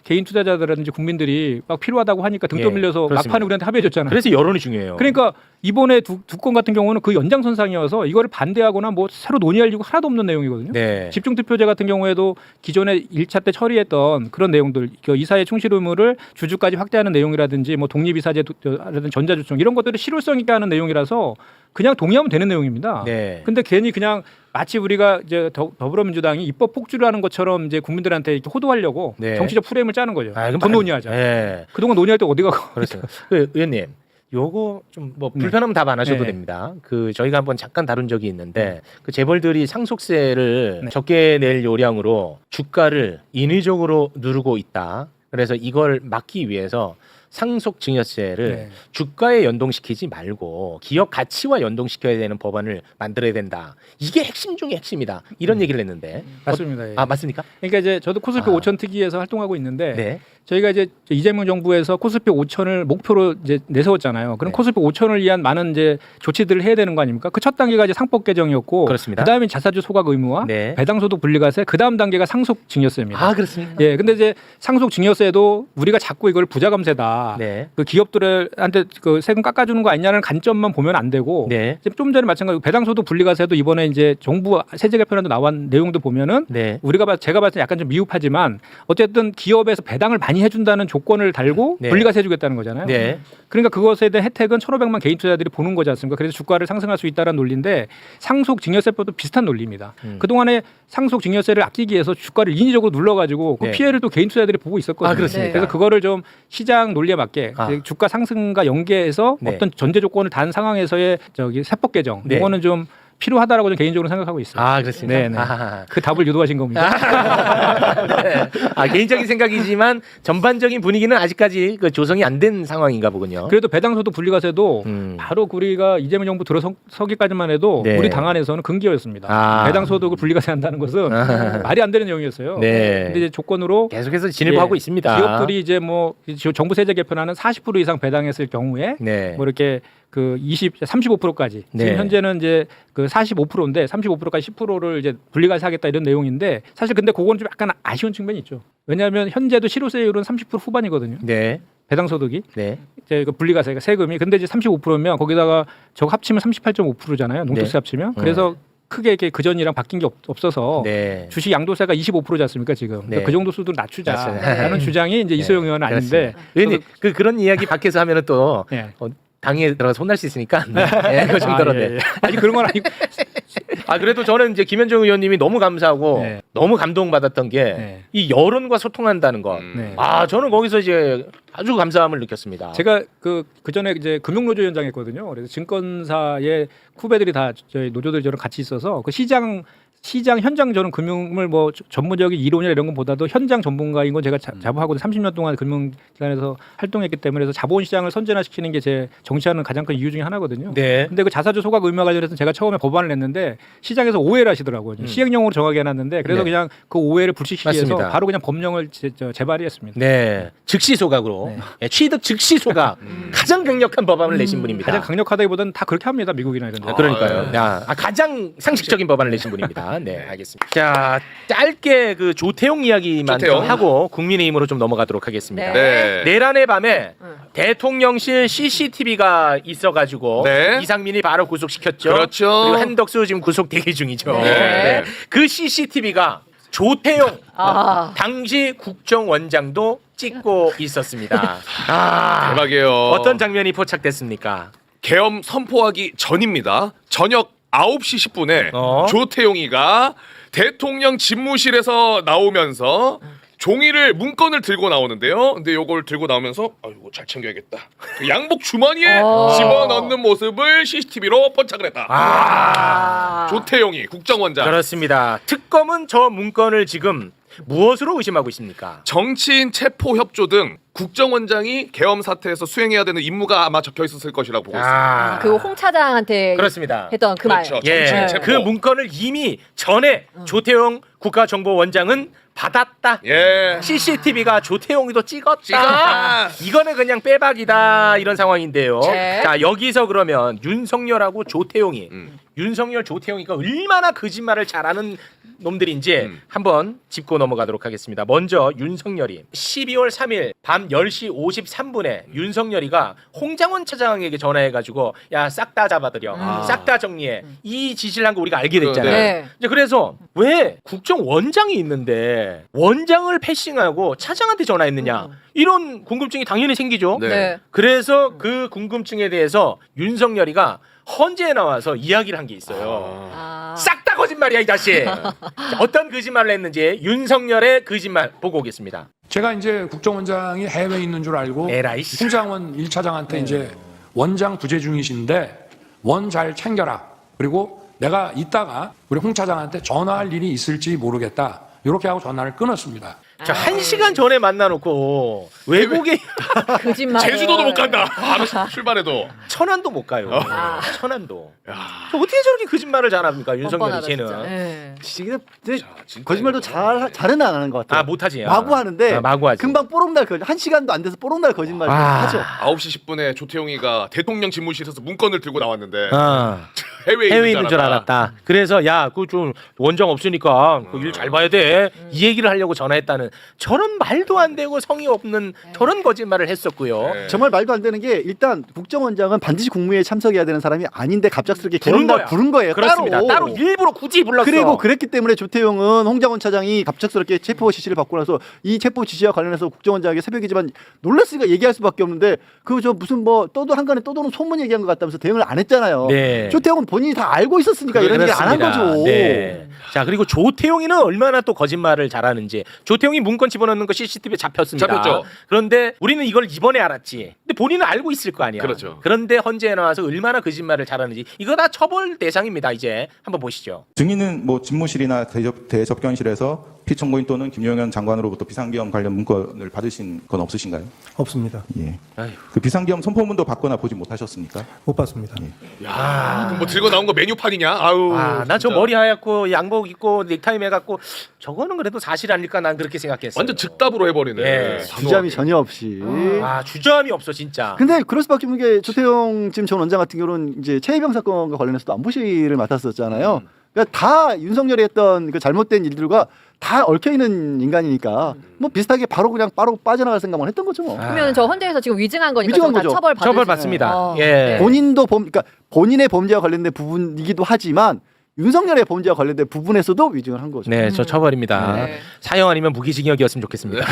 개인 투자자들이라든지 국민들이 막 필요하다고 하니까 등 예, 떠밀려서 그렇습니다. 막판에 우리한테 합의해줬잖아요. 그래서 여론이 중요해요. 그러니까 이번에 두 건 같은 경우는 그 연장선상이어서 이거를 반대하거나 뭐 새로 논의할 이유가 하나도 없는 내용이거든요. 네. 집중투표제 같은 경우에도 기존에 1차 때 처리했던 그런 내용들, 그 이사의 충실 의무를 주주까지 확대하는 내용이라든지 뭐 독립이사제라든지 전자주총 이런 것들을 실효성 있게 하는 내용이라서 그냥 동의하면 되는 내용입니다. 네. 근데 괜히 그냥 마치 우리가 이제 더불어민주당이 입법 폭주를 하는 것처럼 이제 국민들한테 이렇게 호도하려고 네. 정치적 프레임을 짜는 거죠. 아, 이건 더 논의하자. 네. 그동안 논의할 때 어디 가고 그렇습니다. 그 의원님, 요거 좀 뭐 네. 불편하면 답 안 하셔도 네. 됩니다. 그 저희가 한번 잠깐 다룬 적이 있는데 그 재벌들이 상속세를 네. 적게 낼 요량으로 주가를 인위적으로 누르고 있다. 그래서 이걸 막기 위해서 상속 증여세를 네. 주가에 연동시키지 말고 기업 가치와 연동시켜야 되는 법안을 만들어야 된다. 이게 핵심 중에 핵심이다. 이런 얘기를 했는데 맞습니다. 예. 아, 맞습니까? 그러니까 이제 저도 코스피 아. 5천 특위에서 활동하고 있는데 네. 저희가 이제 이재명 정부에서 코스피 5천을 목표로 이제 내세웠잖아요. 그럼 네. 코스피 5천을 위한 많은 이제 조치들을 해야 되는 거 아닙니까? 그 첫 단계가 이제 상법 개정이었고, 그렇습니다. 그다음에 자사주 소각 의무화, 네. 배당소득 분리과세, 그다음 단계가 상속 증여세입니다. 아 그렇습니다. 예, 근데 이제 상속 증여세도 우리가 자꾸 이걸 부자 감세다. 네. 그 기업들한테 그 세금 깎아주는 거 아니냐는 관점만 보면 안 되고, 네. 좀 전에 마찬가지로 배당소득 분리과세도 이번에 이제 정부 세제 개편안도 나온 내용도 보면은 네. 제가 봤을 때 약간 좀 미흡하지만 어쨌든 기업에서 배당을 많이 해준다는 조건을 달고 네. 분리과세 해주겠다는 거잖아요. 네. 그러니까 그것에 대한 혜택은 1,500만 개인 투자자들이 보는 거지 않습니까? 그래서 주가를 상승할 수 있다는 논리인데 상속 증여세법도 비슷한 논리입니다. 그동안에 상속 증여세를 아끼기 위해서 주가를 인위적으로 눌러가지고 그 네. 피해를 또 개인 투자자들이 보고 있었거든요. 아, 그렇습니까? 그래서 그거를 좀 시장 논리에 맞게 아. 주가 상승과 연계해서 네. 어떤 전제 조건을 단 상황에서의 세법 개정 네. 이거는 좀 필요하다라고 저는 개인적으로 생각하고 있어요. 아 그렇습니다. 네, 네. 아하. 그 답을 유도하신 겁니다. 네. 아 개인적인 생각이지만 전반적인 분위기는 아직까지 그 조성이 안 된 상황인가 보군요. 그래도 배당소득 분리과세도 음. 바로 우리가 이재명 정부 들어서기까지만 해도 네. 우리 당 안에서는 금기어였습니다. 아. 배당소득을 분리과세 한다는 것은 말이 안 되는 내용이었어요. 네. 근데 이제 조건으로 계속해서 진입하고 예, 있습니다. 기업들이 이제 뭐 정부 세제 개편하는 40% 이상 배당했을 경우에 네. 뭐 이렇게 그 35%까지 네. 지금 현재는 이제 그 45%인데 35%까지 10%를 이제 분리과세 하겠다 이런 내용인데 사실 근데 그건 좀 약간 아쉬운 측면이 있죠. 왜냐하면 현재도 실효세율은 30% 후반이거든요. 네. 배당소득이 네. 이제 그 분리과세가 세금이 근데 이제 35%면 거기다가 저거 합치면 38.5%잖아요. 농특세 네. 합치면 그래서 크게 이렇게 그 전이랑 바뀐 게 없어서 네. 주식 양도세가 25%지 않습니까 지금? 네. 그러니까 그 정도 수도 낮추자라는 맞습니다. 주장이 이제 이소영 의원은 아닌데 의원님 그런 이야기 밖에서 하면은 또 예. 당에 들어가서 혼날 수 있으니까 네, 그 정도로 예, 예. 아니 그런 건 아니고 아 그래도 저는 이제 김현정 의원님이 너무 감사하고 네. 너무 감동받았던 게 이 네. 여론과 소통한다는 것. 네. 아 저는 거기서 이제 아주 감사함을 느꼈습니다. 제가 그 전에 이제 금융노조 위원장했거든요. 그래서 증권사의 후배들이 다 저희 노조들 저랑 같이 있어서 그 시장 현장 저는 금융을 뭐 전문적인 이론이나 이런 것보다도 현장 전문가인 건 제가 자부하고 30년 동안 금융기관에서 활동했기 때문에 그래서 자본시장을 선진화시키는 게 제 정치하는 가장 큰 이유 중에 하나거든요. 네. 근데 그 자사주 소각 의무화 관련해서 제가 처음에 법안을 냈는데 시장에서 오해를 하시더라고요. 시행령으로 정하게 해놨는데 그래서 네. 그냥 그 오해를 불식시키기 위해서 맞습니다. 바로 그냥 법령을 재발의했습니다. 네. 즉시 소각으로 네. 예, 취득 즉시 소각 가장 강력한 법안을 내신 분입니다. 가장 강력하다기보다는 다 그렇게 합니다. 미국이나 이런 데. 그러니까요. 네. 야, 가장 상식적인 법안을 내신 분입니다. 네, 알겠습니다. 자, 짧게 그 조태용 이야기만 조태용. 좀 하고 국민의힘으로 좀 넘어가도록 하겠습니다. 네. 내란의 밤에 대통령실 CCTV가 있어가지고 네. 이상민이 바로 구속시켰죠. 그렇죠. 그리고 한덕수 지금 구속 대기 중이죠. 네. 그 CCTV가 조태용 아. 당시 국정원장도 찍고 있었습니다. 아, 대박이에요. 어떤 장면이 포착됐습니까? 계엄 선포하기 전입니다. 저녁 9시 10분에 조태용이가 대통령 집무실에서 나오면서 종이를 문건을 들고 나오는데요. 근데 요걸 들고 나오면서 아이고 잘 챙겨야겠다. 그 양복 주머니에 집어넣는 모습을 CCTV로 포착을 했다. 조태용이 국정원장. 그렇습니다. 특검은 저 문건을 지금 무엇으로 의심하고 있습니까? 정치인 체포 협조 등 국정원장이 계엄 사태에서 수행해야 되는 임무가 아마 적혀 있었을 것이라고 보고 있습니다. 그 홍 차장한테 그렇습니다. 했던 그 그렇죠. 말. 예, 정치인 체포. 그 문건을 이미 전에 조태용 국가정보원장은 받았다. 예. CCTV가 조태용이도 찍었다. 찍었다. 이거는 그냥 빼박이다 이런 상황인데요. 네. 자 여기서 그러면 윤석열하고 조태용이 윤석열 조태용이가 얼마나 거짓말을 잘하는 놈들인지 한번 짚고 넘어가도록 하겠습니다. 먼저 윤석열이 12월 3일 밤 10시 53분에 윤석열이가 홍장원 차장에게 전화해가지고 야 싹 다 잡아들여, 싹 다 정리해 이 지시를 한 거 우리가 알게 됐잖아요. 네. 이제 그래서 왜 국정원장이 있는데 원장을 패싱하고 차장한테 전화했느냐 이런 궁금증이 당연히 생기죠. 네. 네. 그래서 그 궁금증에 대해서 윤석열이가 헌재에 나와서 이야기를 한 게 있어요. 싹 다 거짓말이야 이 자식. 자, 어떤 거짓말을 했는지 윤석열의 거짓말 보고 오겠습니다. 제가 이제 국정원장이 해외에 있는 줄 알고 에라이 씨. 홍장원 1차장한테 이제 원장 부재 중이신데 원 잘 챙겨라. 그리고 내가 이따가 우리 홍 차장한테 전화할 일이 있을지 모르겠다. 이렇게 하고 전화를 끊었습니다. 자, 1시간 전에 만나놓고 외국에 거짓말. 제주도도 못 간다. 바로 출발해도. 천안도 못 가요. 아. 천안도. 저 어떻게 저렇게 거짓말을 잘합니까 윤석열이 뻔뻔하다, 쟤는. 진짜. 예. 근데 진짜 거짓말도 잘은 안 하는 것 같아요. 아 못하지. 마구 하는데 마구 하지. 금방 뽀록날 한 시간도 안 돼서 뽀록날 거짓말 아. 하죠. 9시 10분에 조태용이가 대통령 집무실에서 문건을 들고 나왔는데 아. 해외에 있는 줄 알았다. 그래서 야, 그 좀 원장 없으니까 그 일 잘 봐야 돼. 이 얘기를 하려고 전화했다는 저런 말도 안 되고 성의 없는 저런 거짓말을 했었고요. 네. 정말 말도 안 되는 게 일단 국정원장은 반드시 국무회의에 참석해야 되는 사람이 아닌데 갑작스럽게 부른 개헌날 거야. 부른 거예요. 그렇습니다. 따로 일부러 굳이 불렀어. 그리고 그랬기 때문에 조태용은 홍장원 차장이 갑작스럽게 체포 지시를 받고 나서 이 체포 지시와 관련해서 국정원장에게 새벽이지만 놀랐으니까 얘기할 수밖에 없는데 그 저 무슨 뭐 떠도는 소문 얘기한 것 같다면서 대응을 안 했잖아요. 네. 조태용은 본인이 다 알고 있었으니까 이런 얘기 안 한 그렇습니다. 거죠. 네. 자, 그리고 조태용이는 얼마나 또 거짓말을 잘하는지. 조태용이 문건 집어넣는 거 CCTV에 잡혔습니다. 잡혔죠. 그런데 우리는 이걸 이번에 알았지. 근데 본인은 알고 있을 거 아니야. 그렇죠. 그런데 헌재에 나와서 얼마나 거짓말을 잘하는지 이거 다 처벌 대상입니다. 이제 한번 보시죠. 증인은 뭐 집무실이나 대접견실에서 피청구인 또는 김용현 장관으로부터 비상계엄 관련 문건을 받으신 건 없으신가요? 없습니다. 예. 아휴. 그 비상계엄 선포문도 받거나 보지 못하셨습니까? 못 봤습니다. 야, 그럼 뭐 들고 나온 거 메뉴판이냐? 아유. 아, 나 저 진짜. 머리 하얗고 양복 입고 넥타이 매갖고 저거는 그래도 사실 아닐까 난 그렇게 생각했어요. 완전 즉답으로 해버리네. 예. 주저함이 전혀 없이. 아, 주저함이 없어 진짜. 근데 그럴 수밖에 없는 게 조태용 지금 전 원장 같은 경우는 이제 최혜병 사건과 관련해서도 안보실을 맡았었잖아요. 그러니까 다 윤석열이 했던 그 잘못된 일들과 다 얽혀 있는 인간이니까 뭐 비슷하게 바로 빠져나갈 생각만 했던 거죠. 뭐. 그러면 저 헌재에서 지금 위증한 거니까 위증한 저거 다 거죠. 처벌 받을 처벌 수- 받습니다. 예. 네. 그러니까 본인의 범죄와 관련된 부분이기도 하지만 윤석열의 범죄와 관련된 부분에서도 위증을 한 거죠. 네, 저 처벌입니다. 네. 사형 아니면 무기징역이었으면 좋겠습니다.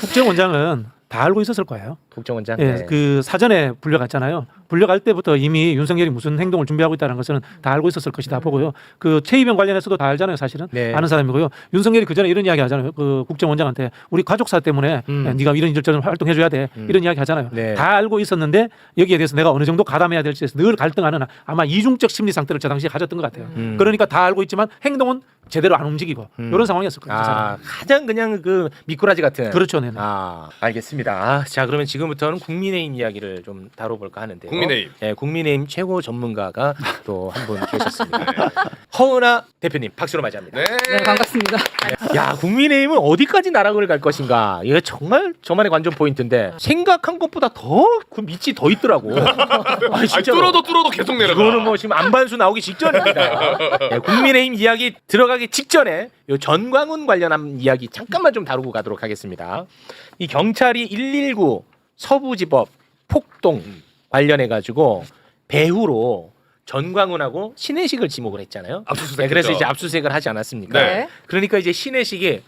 국정원장은 다 알고 있었을 거예요. 국정원장. 예, 네. 그 사전에 불려갔잖아요. 불려갈 때부터 이미 윤석열이 무슨 행동을 준비하고 있다는 것은 다 알고 있었을 것이다 보고요. 그 최이병 관련해서도 다 알잖아요, 사실은. 네. 아는 사람이고요. 윤석열이 그 전에 이런 이야기 하잖아요. 그 국정원장한테 우리 가족사 때문에 야, 네가 이런 일처럼 활동해줘야 돼. 이런 이야기 하잖아요. 네. 다 알고 있었는데 여기에 대해서 내가 어느 정도 가담해야 될지에 대해서 늘 갈등하는 아마 이중적 심리 상태를 저 당시에 가졌던 것 같아요. 그러니까 다 알고 있지만 행동은 제대로 안 움직이고 이런 상황이었을 거예요. 그 아, 사람은. 가장 그냥 그 미꾸라지 같은. 그렇죠, 네. 아, 알겠습니다. 자, 그러면 지금부터는 국민의힘 이야기를 좀 다뤄볼까 하는데요. 국민의힘. 네, 국민의힘 최고 전문가가 또 한 분 계셨습니다. 허은하 대표님, 박수로 맞이합니다. 네. 네, 반갑습니다. 야, 국민의힘은 어디까지 나락을 갈 것인가? 이게 정말 저만의 관전 포인트인데 생각한 것보다 더 그 밑이 더 있더라고. 아니, 아니, 진짜로. 뚫어도 계속 내려가. 이거는 뭐 지금 안반수 나오기 직전입니다. 네, 국민의힘 이야기 들어가기 직전에 요 전광훈 관련한 이야기 잠깐만 좀 다루고 가도록 하겠습니다. 이 경찰이 119 서부지법 폭동 관련해 가지고 배후로 전광훈하고 신혜식을 지목을 했잖아요. 압수수색 네, 그래서 했죠. 이제 압수수색을 하지 않았습니까? 네. 그러니까 이제 신혜식이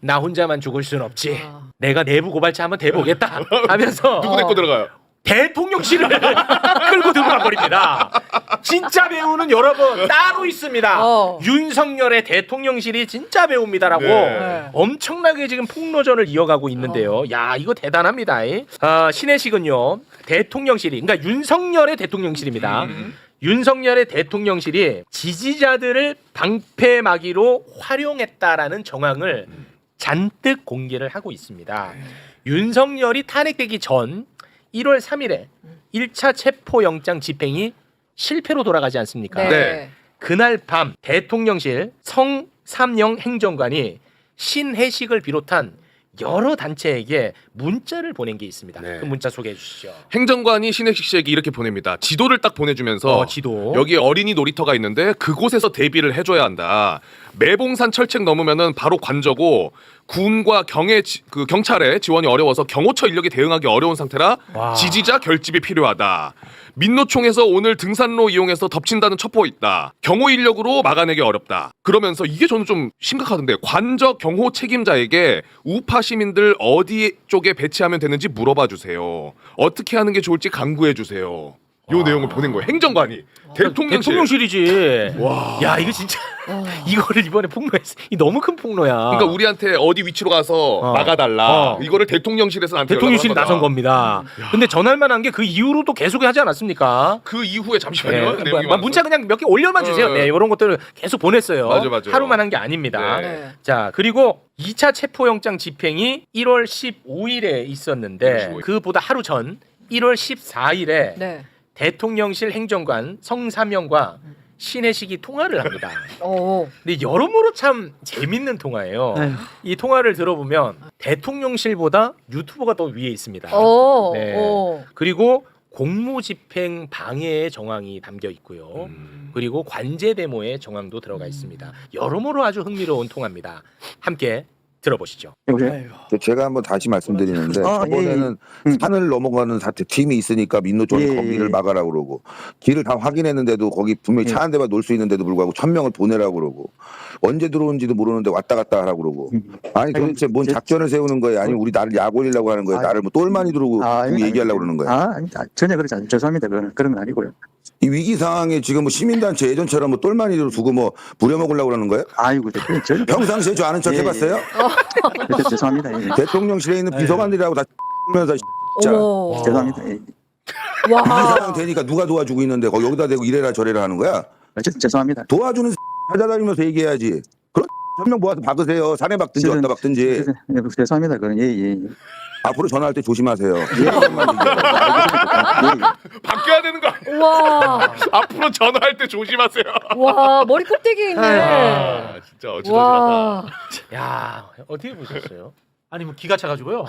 나 혼자만 죽을 순 없지. 아. 내가 내부 고발차 한번 대보겠다 하면서 누구 데리고 들어가요? 대통령실을 끌고 들어가 버립니다. 진짜 배우는 여러분 따로 있습니다. 윤석열의 대통령실이 진짜 배우입니다라고 네. 엄청나게 지금 폭로전을 이어가고 있는데요. 야, 이거 대단합니다. 신혜식은요 대통령실이 그러니까 윤석열의 대통령실입니다. 윤석열의 대통령실이 지지자들을 방패막이로 활용했다라는 정황을 잔뜩 공개를 하고 있습니다. 윤석열이 탄핵되기 전 1월 3일에 1차 체포영장 집행이 실패로 돌아가지 않습니까? 네. 네. 그날 밤 대통령실 성삼영 행정관이 신혜식을 비롯한 여러 단체에게 문자를 보낸 게 있습니다. 네. 그 문자 소개해 주시죠. 행정관이 신혜식 씨에게 이렇게 보냅니다. 지도를 딱 보내주면서 지도. 여기 어린이 놀이터가 있는데 그곳에서 대비를 해줘야 한다. 매봉산 철책 넘으면은 바로 관저고 군과 경찰의 지원이 어려워서 경호처 인력이 대응하기 어려운 상태라 와. 지지자 결집이 필요하다. 민노총에서 오늘 등산로 이용해서 덮친다는 첩보 있다. 경호 인력으로 막아내기 어렵다. 그러면서 이게 저는 좀 심각하던데 관저 경호 책임자에게 우파 시민들 어디 쪽에 배치하면 되는지 물어봐 주세요. 어떻게 하는 게 좋을지 강구해 주세요. 요 내용을 보낸 거예요. 행정관이 대통령실. 대통령실이지. 와. 야 이거 진짜 이거를 이번에 폭로했어. 이 너무 큰 폭로야. 그러니까 우리한테 어디 위치로 가서 막아달라. 이거를 대통령실에서 나한테 대통령실이 연락을 한 나선 거다. 겁니다. 근데 전할만한 게 그 이후로도 계속 하지 않았습니까? 그 이후에 잠시만요. 네. 내용이 문자 그냥 몇 개 올려만 주세요. 네, 이런 것들을 계속 보냈어요. 맞아요. 하루만 한 게 아닙니다. 네. 자, 그리고 2차 체포영장 집행이 1월 15일에 있었는데 15일. 그보다 하루 전 1월 14일에 네. 대통령실 행정관 성사명과 신혜식이 통화를 합니다. 오. 근데 여러모로 참 재밌는 통화예요. 이 통화를 들어보면 대통령실보다 유튜버가 더 위에 있습니다. 오. 네. 오. 그리고 공무집행 방해의 정황이 담겨 있고요. 그리고 관제 데모의 정황도 들어가 있습니다. 여러모로 아주 흥미로운 통화입니다. 함께 들어보시죠. 제가 한번 다시 말씀드리는데 저번에는 산을 넘어가는 사태 팀이 있으니까 민노 쪽에 거기를 막아라고 그러고 길을 다 확인했는데도 거기 분명히 차 한 대만 놓을 수 있는데도 불구하고 1000명을 보내라고 그러고 언제 들어온지도 모르는데 왔다 갔다 하라고 그러고 아니 도대체 뭔 작전을 세우는 거예요? 아니면 우리 나를 약 올리려고 하는 거예요? 나를 뭐 똘마니 들어오고 얘기하려고 그러는 거예요? 전혀 그렇지 않습니다. 죄송합니다. 그런 건 아니고요. 이 위기 상황에 지금 뭐 시민단체 예전처럼 뭐 똘마니로 두고 뭐 부려먹으려고 그러는 거예요? 아이고, 전혀 평상시에 저 아는 척 해봤어요? 죄송합니다. 대통령실에 있는 비서관들이라고 다 면서 진짜 어머. 죄송합니다. 이 와. 상황 되니까 누가 도와주고 있는데 거기 여기다 대고 이래라 저래라 하는 거야? 죄송합니다. 도와주는 찾아다니면서 얘기해야지. 그런 한명 모아서 박으세요. 산에 박든지 어디다 박든지. 죄송합니다. 그건 예. 앞으로 전화할 때 조심하세요. 바뀌어야 되는 거 아니야? 와. 앞으로 전화할 때 조심하세요. 와. 머리 꼭대기 있네. 아, 진짜 어지러지하다. 와. 야, 어떻게 보셨어요? 아니 뭐 기가 차가지고요.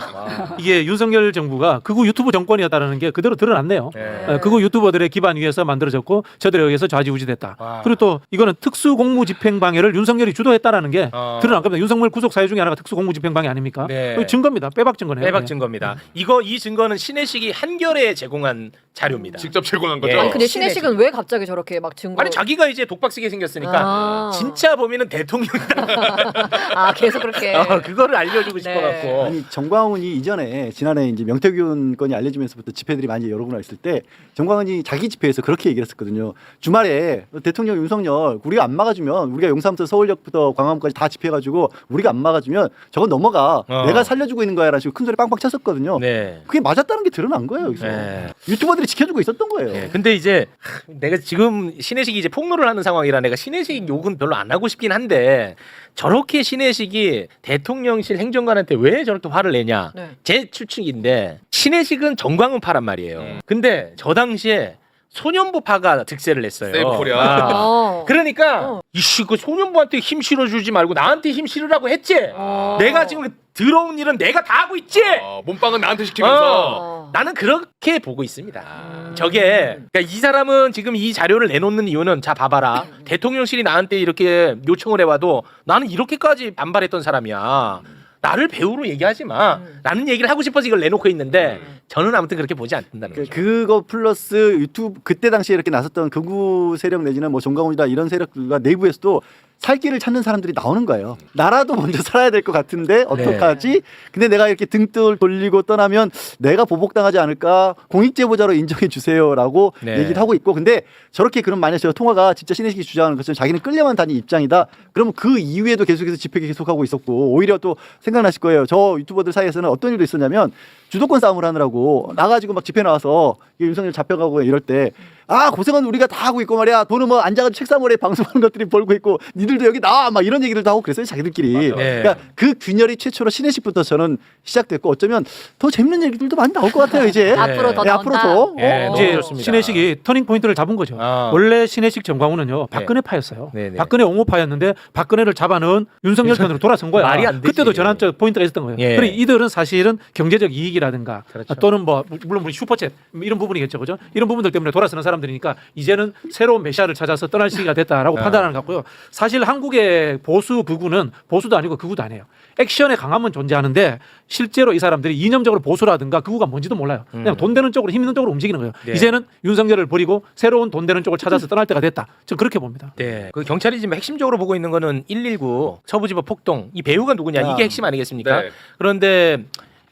이게 윤석열 정부가 극우 유튜브 정권이었다는 게 그대로 드러났네요. 네. 극우 유튜버들의 기반 위에서 만들어졌고 저들에 의해서 좌지우지됐다. 와. 그리고 또 이거는 특수공무집행방해를 윤석열이 주도했다라는 게 드러난 겁니다. 윤석열 구속 사유 중에 하나가 특수공무집행방해 아닙니까? 네. 그거 증거입니다. 빼박 증거네요. 빼박 증거입니다. 이 증거는 신혜식이 한결에 제공한 자료입니다. 직접 제공한 거죠. 예. 아니 근데 신혜식은 왜 갑자기 저렇게 막 증거? 아니 자기가 이제 독박 쓰게 생겼으니까 아. 진짜 범인은 대통령이다. 아 계속 그렇게. 그거를 알려주고 싶어갖고. 아니 정광훈이 이전에 지난해 이제 명태균 건이 알려지면서부터 집회들이 많이 여러 군데 있을 때 정광훈이 자기 집회에서 그렇게 얘기를 했었거든요. 주말에 대통령 윤석열 우리가 안 막아주면 우리가 용산부터 서울역부터 광화문까지 다 집회해가지고 우리가 안 막아주면 저건 넘어가. 내가 살려주고 있는 거야라는 식으로 큰 소리 빵빵 쳤었거든요. 네. 그게 맞았다는 게 드러난 거예요. 여기서 네. 유튜버들이 지켜주고 있었던 거예요. 네. 근데 이제 내가 지금 신혜식이 이제 폭로를 하는 상황이라 내가 신혜식 욕은 별로 안 하고 싶긴 한데 저렇게 신혜식이 대통령실 행정관한테 왜 저렇게 화를 내냐? 네. 제 추측인데 신혜식은 정광훈 파란 말이에요. 근데 저 당시에 소년부파가 득세를 했어요. 세이브 코리아. 어. 그러니까 이씨 그 소년부한테 힘 실어주지 말고 나한테 힘 실으라고 했지. 어. 내가 지금 더러운 일은 내가 다 하고 있지. 몸빵은 나한테 시키면서 어. 나는 그렇게 보고 있습니다. 저게 그러니까 이 사람은 지금 이 자료를 내놓는 이유는 자 봐봐라. 대통령실이 나한테 이렇게 요청을 해와도 나는 이렇게까지 반발했던 사람이야. 나를 배우로 얘기하지 마. 라는 얘기를 하고 싶어서 이걸 내놓고 있는데 저는 아무튼 그렇게 보지 않는다는 거죠. 그거 플러스 유튜브 그때 당시에 이렇게 나섰던 극우 세력 내지는 뭐 정광훈이다 이런 세력들과 내부에서도 살 길을 찾는 사람들이 나오는 거예요. 나라도 먼저 살아야 될 것 같은데 어떡하지? 근데 내가 이렇게 등불 돌리고 떠나면 내가 보복당하지 않을까? 공익제보자로 인정해 주세요라고 네. 얘기를 하고 있고 근데 저렇게 그럼 만약 저 통화가 진짜 신혜식이 주장하는 것처럼 자기는 끌려만 다닌 입장이다. 그러면 그 이후에도 계속해서 집회 계속하고 있었고 오히려 또 생각나실 거예요. 저 유튜버들 사이에서는 어떤 일도 있었냐면 주도권 싸움을 하느라고 나가지고 막 집회 나와서 윤석열 잡혀가고 이럴 때 아 고생은 우리가 다 하고 있고 말이야 돈은 뭐 앉아가지고 책상 아래 방송하는 것들이 벌고 있고 니들도 여기 나와 막 이런 얘기를 다 하고 그랬어요 자기들끼리. 네. 그러니까 그 균열이 최초로 신혜식부터 저는 시작됐고 어쩌면 더 재밌는 얘기들도 많이 나올 것 같아요 이제. 앞으로 더 네, 앞으로 나온다. 더. 네, 어. 이제 좋습니다. 신혜식이 터닝 포인트를 잡은 거죠. 원래 신혜식 정광훈은요 박근혜 파였어요. 네, 네. 박근혜 옹호파였는데 박근혜를 잡아넣은 윤석열 편으로 돌아선 거야. 말이 안 되지. 그때도 전환적 포인트가 있었던 거예요. 예. 그리고 이들은 사실은 경제적 이익이라든가 그렇죠. 또는 뭐 물론 우리 슈퍼챗 이런 부분이겠죠, 그죠? 이런 부분들 때문에 돌아서는 사람들이니까 이제는 새로운 메시아를 찾아서 떠날 시기가 됐다라고 판단하는 것 같고요. 사실 한국의 보수 극우는 보수도 아니고 극우도 아니에요. 액션의 강함은 존재하는데 실제로 이 사람들이 이념적으로 보수라든가 극우가 뭔지도 몰라요. 그냥 돈 되는 쪽으로 힘 있는 쪽으로 움직이는 거예요. 네. 이제는 윤석열을 버리고 새로운 돈 되는 쪽을 찾아서 떠날 때가 됐다. 저는 그렇게 봅니다. 네. 그 경찰이 지금 핵심적으로 보고 있는 거는 119 서부지법 폭동 이 배우가 누구냐 이게 핵심 아니겠습니까? 네. 그런데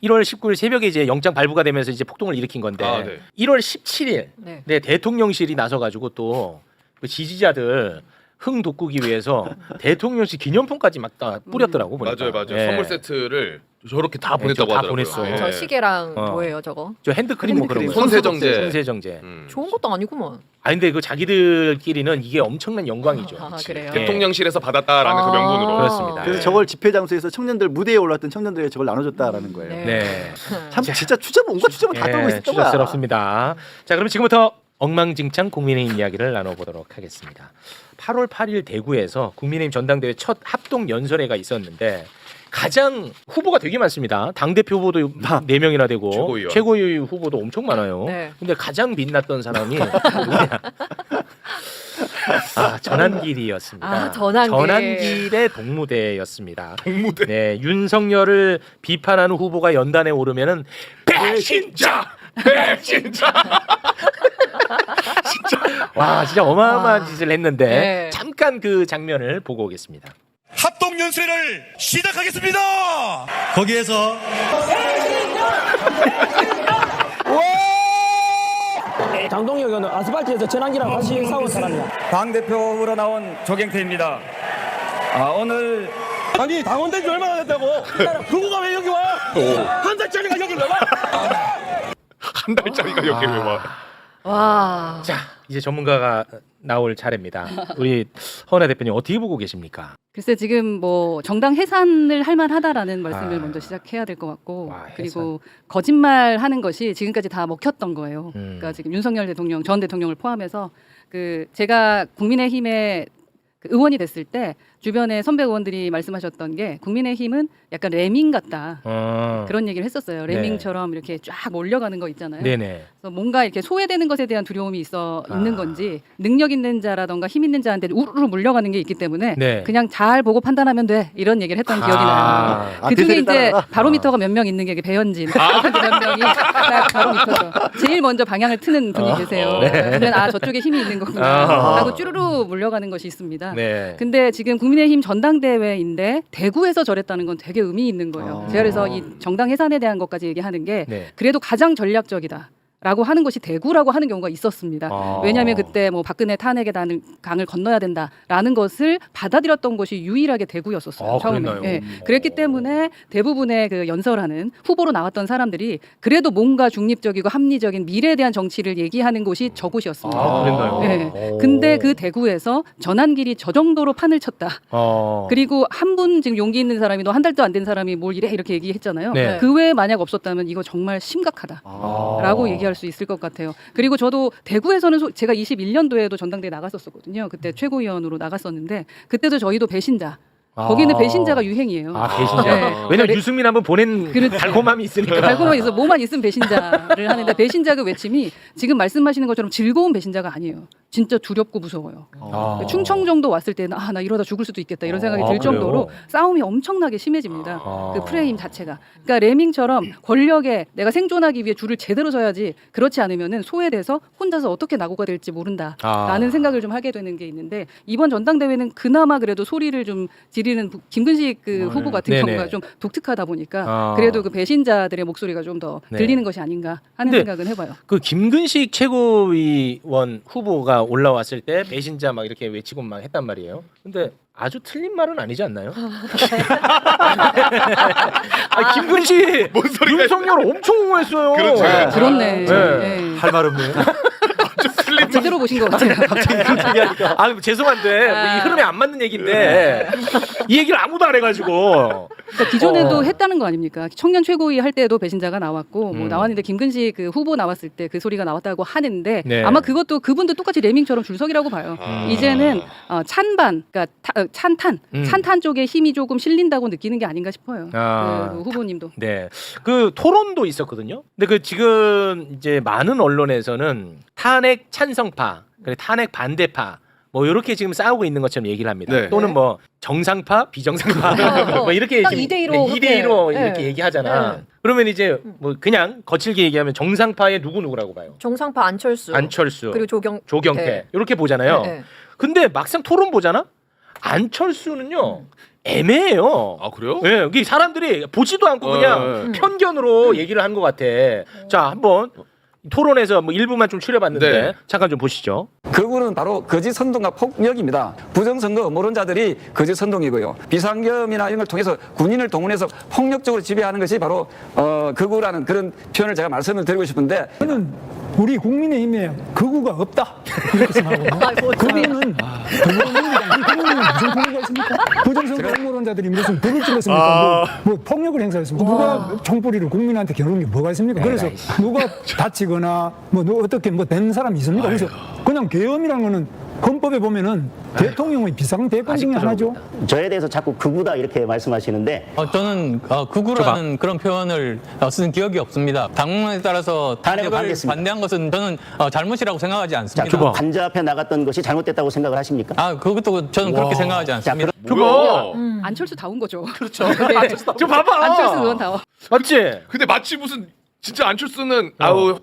1월 19일 새벽에 이제 영장 발부가 되면서 이제 폭동을 일으킨 건데 아, 네. 1월 17일 네. 네, 대통령실이 나서가지고 또 그 지지자들 흥 돋구기 위해서 대통령실 기념품까지 막 다 뿌렸더라고 보니까. 맞아요. 네. 선물 세트를 저렇게 다 네, 보냈다고 다 하더라고요. 보냈어요. 저 시계랑 어. 뭐예요 저거? 저 핸드크림 뭐 그런 거. 손세정제. 손세정제. 좋은 것도 아니구먼. 아 근데 그 자기들끼리는 이게 엄청난 영광이죠. 아, 그래요? 네. 대통령실에서 받았다라는 그 명분으로. 그렇습니다. 그래서 네. 저걸 집회 장소에서 청년들 무대에 올랐던 청년들에게 저걸 나눠줬다라는 거예요. 네. 네. 참 진짜 추잡 온갖 추잡을 다 떨고 있었던 거야. 추잡스럽습니다. 자, 그럼 지금부터 엉망진창 국민의힘 이야기를 나눠보도록 하겠습니다. 8월 8일 대구에서 국민의힘 전당대회 첫 합동 연설회가 있었는데 가장 후보가 되게 많습니다. 당대표 후보도 4명이나 되고 최고위원. 최고위 후보도 엄청 많아요. 네. 근데 가장 빛났던 사람이 누구냐? 아, 전한길이었습니다. 아, 전한길. 전한길의 동무대였습니다. 동무대. 네, 윤석열을 비판하는 후보가 연단에 오르면은 배신자! 배신자. 와, 진짜 어마어마한 짓을 했는데 네. 잠깐 그 장면을 보고 오겠습니다. 합동 연설을 시작하겠습니다. 거기에서 장동혁 의원은 아스팔트에서 전환기랑 같이 싸운 사람이야. 당대표로 나온 조경태입니다. 오늘 아니 당원된 지 얼마나 됐다고? 그거가 왜 여기 와? 한 달짜리가 여기 왜 와? 한 달짜리가 여기 왜 와? 와. 자, 이제 전문가가 나올 차례입니다. 우리 허은하 대표님 어떻게 보고 계십니까? 글쎄 지금 뭐 정당 해산을 할 만하다라는 말씀을 아. 먼저 시작해야 될 것 같고 와, 해산. 그리고 거짓말하는 것이 지금까지 다 먹혔던 거예요. 음. 그러니까 지금 윤석열 대통령 전 대통령을 포함해서 그 제가 국민의힘에 그 의원이 됐을 때 주변에 선배 의원들이 말씀하셨던 게 국민의힘은 약간 레밍 같다. 그런 얘기를 했었어요. 레밍처럼 이렇게 쫙 몰려가는 거 있잖아요. 네네. 그래서 뭔가 이렇게 소외되는 것에 대한 두려움이 있는 건지 능력 있는 자라던가 힘 있는 자한테 우르르 물려가는 게 있기 때문에 네. 그냥 잘 보고 판단하면 돼 이런 얘기를 했던 기억이 나요. 아, 그중에 대세를 이제 따라가라? 바로미터가 몇 명 있는 게 배현진 몇 명이 딱 바로미터죠. 제일 먼저 방향을 트는 분이 계세요. 네. 그러면 아 저쪽에 힘이 있는 거구나 하고 쭈루루 물려가는 것이 있습니다. 네. 근데 지금 국민의힘 전당대회인데 대구에서 저랬다는 건 되게 의미 있는 거예요. 제가 그래서 이 정당 해산에 대한 것까지 얘기하는 게 네. 그래도 가장 전략적이다. 라고 하는 것이 대구라고 하는 경우가 있었습니다. 왜냐하면 그때 뭐 박근혜 탄핵의 강을 건너야 된다라는 것을 받아들였던 것이 유일하게 대구였었어요. 처음에. 그랬나요? 예. 그랬기 때문에 대부분의 그 연설하는 후보로 나왔던 사람들이 그래도 뭔가 중립적이고 합리적인 미래에 대한 정치를 얘기하는 곳이 저곳이었습니다. 아, 그랬나요? 예. 근데 그 대구에서 전한길이 저 정도로 판을 쳤다. 그리고 한 분 지금 용기 있는 사람이 너 한 달도 안 된 사람이 뭘 이래 이렇게 얘기했잖아요. 네. 그 외에 만약 없었다면 이거 정말 심각하다라고 얘기할 수 있을 것 같아요. 그리고 저도 대구에서는 제가 21년도에도 전당대회 나갔었거든요. 그때 최고위원으로 나갔었는데 그때도 저희도 배신자. 거기는 배신자가 유행이에요. 아, 배신자. 네. 왜냐면 그러니까 유승민 한번 보낸 달콤함이 있으니까. 달콤함이 있어 뭐만 있으면 배신자를 하는데 배신자 그 외침이 지금 말씀하시는 것처럼 즐거운 배신자가 아니에요. 진짜 두렵고 무서워요. 충청 정도 왔을 때는 아 나 이러다 죽을 수도 있겠다 이런 생각이 들 정도로 그래요? 싸움이 엄청나게 심해집니다. 그 프레임 자체가. 그러니까 레밍처럼 권력에 내가 생존하기 위해 줄을 제대로 서야지 그렇지 않으면은 소외돼서 혼자서 어떻게 낙오가 될지 모른다라는 생각을 좀 하게 되는 게 있는데 이번 전당대회는 그나마 그래도 소리를 좀 지르는 김근식 그 후보 같은 네네. 경우가 좀 독특하다 보니까 그래도 그 배신자들의 목소리가 좀 더 네. 들리는 것이 아닌가 하는 근데 생각은 해봐요. 그 김근식 최고위원 후보가 올라왔을 때 배신자 막 이렇게 외치고 막 했단 말이에요. 근데 아주 틀린 말은 아니지 않나요? 아, 김근식 윤석열 엄청 옹호했어요. 그렇죠. 그렇네. 네. 할 말 없네요. 제대로 보신 것 같아요. 아, 죄송한데 뭐이 흐름에 안 맞는 얘기인데 이 얘기를 아무도 안 해가지고 그러니까 기존에도 했다는 거 아닙니까? 청년 최고위 할 때도 배신자가 나왔고 뭐 나왔는데 김근식 그 후보 나왔을 때 그 소리가 나왔다고 하는데 네. 아마 그것도 그분도 똑같이 레밍처럼 줄서기라고 봐요. 이제는 찬반, 그러니까 찬탄 쪽에 힘이 조금 실린다고 느끼는 게 아닌가 싶어요. 그 후보님도. 네, 그 토론도 있었거든요. 근데 그 지금 이제 많은 언론에서는 탄핵 찬성파, 그리고 탄핵 반대파. 뭐 이렇게 지금 싸우고 있는 것처럼 얘기를 합니다. 네. 또는 뭐 정상파, 비정상파 뭐 이렇게 딱 지금 2대2로 2대2로 그렇게. 이렇게 네. 얘기하잖아. 네. 그러면 이제 뭐 그냥 거칠게 얘기하면 정상파의 누구라고 봐요? 정상파 안철수. 안철수, 그리고 조경태 네. 이렇게 보잖아요. 네, 네. 근데 막상 토론 보잖아. 안철수는요 애매해요. 아 그래요? 예, 여기 사람들이 보지도 않고 그냥 편견으로 얘기를 한 것 같아. 자, 한번 토론에서 뭐 일부만 좀 추려봤는데 네. 잠깐 좀 보시죠. 그거는 바로 거짓 선동과 폭력입니다. 부정선거 음모론자들이 거짓 선동이고요. 비상계엄이나 이런 걸 통해서 군인을 동원해서 폭력적으로 지배하는 것이 바로 극우라는 그런 표현을 제가 말씀을 드리고 싶은데 저는 우리 국민의힘에 극우가 없다 이렇게 생각하거든요. 극우는 극우는 무슨 폭력이 있습니까? 부정선거 음모론자들이 무슨 불을 질렀습니까? 뭐 폭력을 행사했습니까? 누가 총뿌리를 국민한테 겨누는 게 뭐가 있습니까? 그래서 누가 다치거나 뭐 어떻게 뭐 된 사람이 있습니까? 그래서 그냥 계엄이라는 거는 헌법에 보면은 대통령의 비상대권 중에 하나죠. 저에 대해서 자꾸 극우다 이렇게 말씀하시는데 저는 극우라는 그런 표현을 쓴 기억이 없습니다. 당론에 따라서 탄핵을 반대한 것은 저는 잘못이라고 생각하지 않습니다. 자, 관저 앞에 나갔던 것이 잘못됐다고 생각을 하십니까? 그것도 저는 그렇게 생각하지 않습니다. 안철수 다운 거죠. 그렇죠. 저 봐봐. 안철수 의원 다워. 맞지? 근데 마치 무슨 진짜 안철수는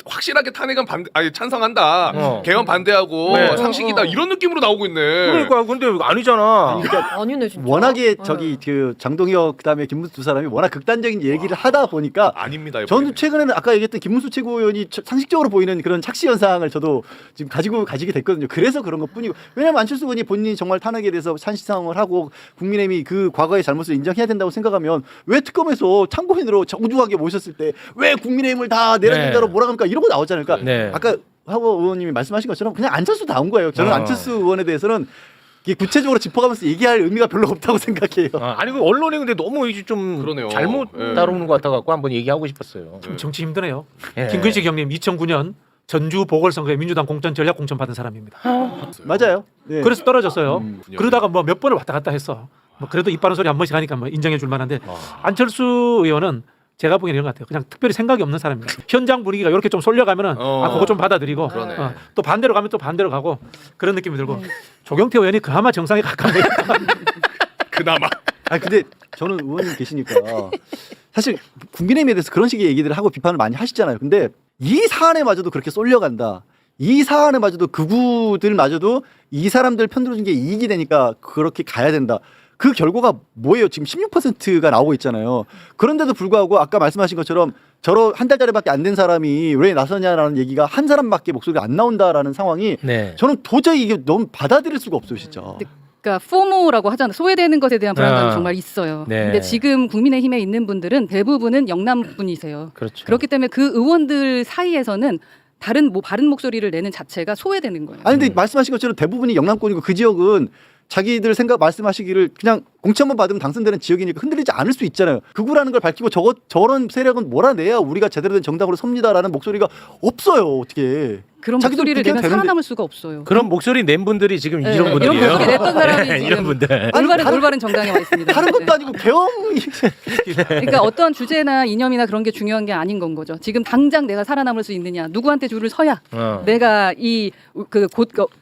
확실하게 탄핵은 찬성한다. 개헌 반대하고 상식이다. 이런 느낌으로 나오고 있네. 그러니까 근데 아니잖아. 그러니까 아니네 진짜. 워낙에 저기 그 장동혁 그다음에 김문수 두 사람이 워낙 극단적인 얘기를 하다 보니까 아닙니다. 저는 최근에는 아까 얘기했던 김문수 최고위원이 상식적으로 보이는 그런 착시 현상을 저도 지금 가지게 됐거든요. 그래서 그런 것뿐이고 왜냐하면 안철수 의원이 본인이 정말 탄핵에 대해서 찬성을 하고 국민의힘이 그 과거의 잘못을 인정해야 된다고 생각하면 왜 특검에서 참고인으로 정중하게 모셨을 때 왜 국민의힘을 다 내려준다로 몰아갑니까 이런 거 나오잖아요. 그러니까 네. 아까 하고 의원님이 말씀하신 것처럼 그냥 안철수 나온 거예요. 저는 안철수 의원에 대해서는 이게 구체적으로 짚어가면서 얘기할 의미가 별로 없다고 생각해요. 아니 그 언론이 근데 너무 이제 좀 그러네요. 잘못 다루는 것 같아갖고 한번 얘기하고 싶었어요. 좀 정치 힘드네요. 예. 김근식 형님 2009년 전주 보궐선거에 민주당 공천 전략 공천 받은 사람입니다. 맞아요. 네. 그래서 떨어졌어요. 그러다가 뭐 몇 번을 왔다 갔다 했어. 뭐 그래도 입 바른 소리 한 번씩 하니까 뭐 인정해 줄 만한데 안철수 의원은 제가 보기에는 이런 것 같아요. 그냥 특별히 생각이 없는 사람입니다. 현장 분위기가 이렇게 좀 쏠려가면은 그거 좀 받아들이고 또 반대로 가면 또 반대로 가고 그런 느낌이 들고 조경태 의원이 그나마 정상에 가까워요. 그나마. 아 근데 저는 의원님 계시니까 사실 국민의힘에 대해서 그런 식의 얘기들을 하고 비판을 많이 하시잖아요. 근데 이 사안에마저도 그렇게 쏠려간다. 이 사안에마저도 극우들마저도 이 사람들 편들어준 게 이익이 되니까 그렇게 가야 된다. 그 결과가 뭐예요? 지금 16%가 나오고 있잖아요. 그런데도 불구하고 아까 말씀하신 것처럼 저런 한 달짜리밖에 안 된 사람이 왜 나서냐라는 얘기가 한 사람밖에 목소리가 안 나온다라는 상황이 저는 도저히 이게 너무 받아들일 수가 없어요, 진짜. 그러니까 포모라고 하잖아요. 소외되는 것에 대한 불안감이 정말 있어요. 네. 근데 지금 국민의힘에 있는 분들은 대부분은 영남 분이세요. 그렇죠. 그렇기 때문에 그 의원들 사이에서는 다른 바른 목소리를 내는 자체가 소외되는 거예요. 아니 근데 말씀하신 것처럼 대부분이 영남권이고 그 지역은 자기들 생각 말씀하시기를 그냥 공천만 받으면 당선되는 지역이니까 흔들리지 않을 수 있잖아요. 극우라는 걸 밝히고 저런 세력은 몰아내야 우리가 제대로 된 정당으로 섭니다라는 목소리가 없어요. 어떻게. 그런 목소리를 내면 살아남을 수가 없어요. 그런 목소리 낸 분들이 지금 네, 이런 분들이에요. 이런 목소리 냈던 사람이 지금 이런 분들. 올바른 정당에 와 있습니다. 다른 것도 아니고 계엄이. 그러니까 어떤 주제나 이념이나 그런 게 중요한 게 아닌 건 거죠. 지금 당장 내가 살아남을 수 있느냐, 누구한테 줄을 서야 내가 이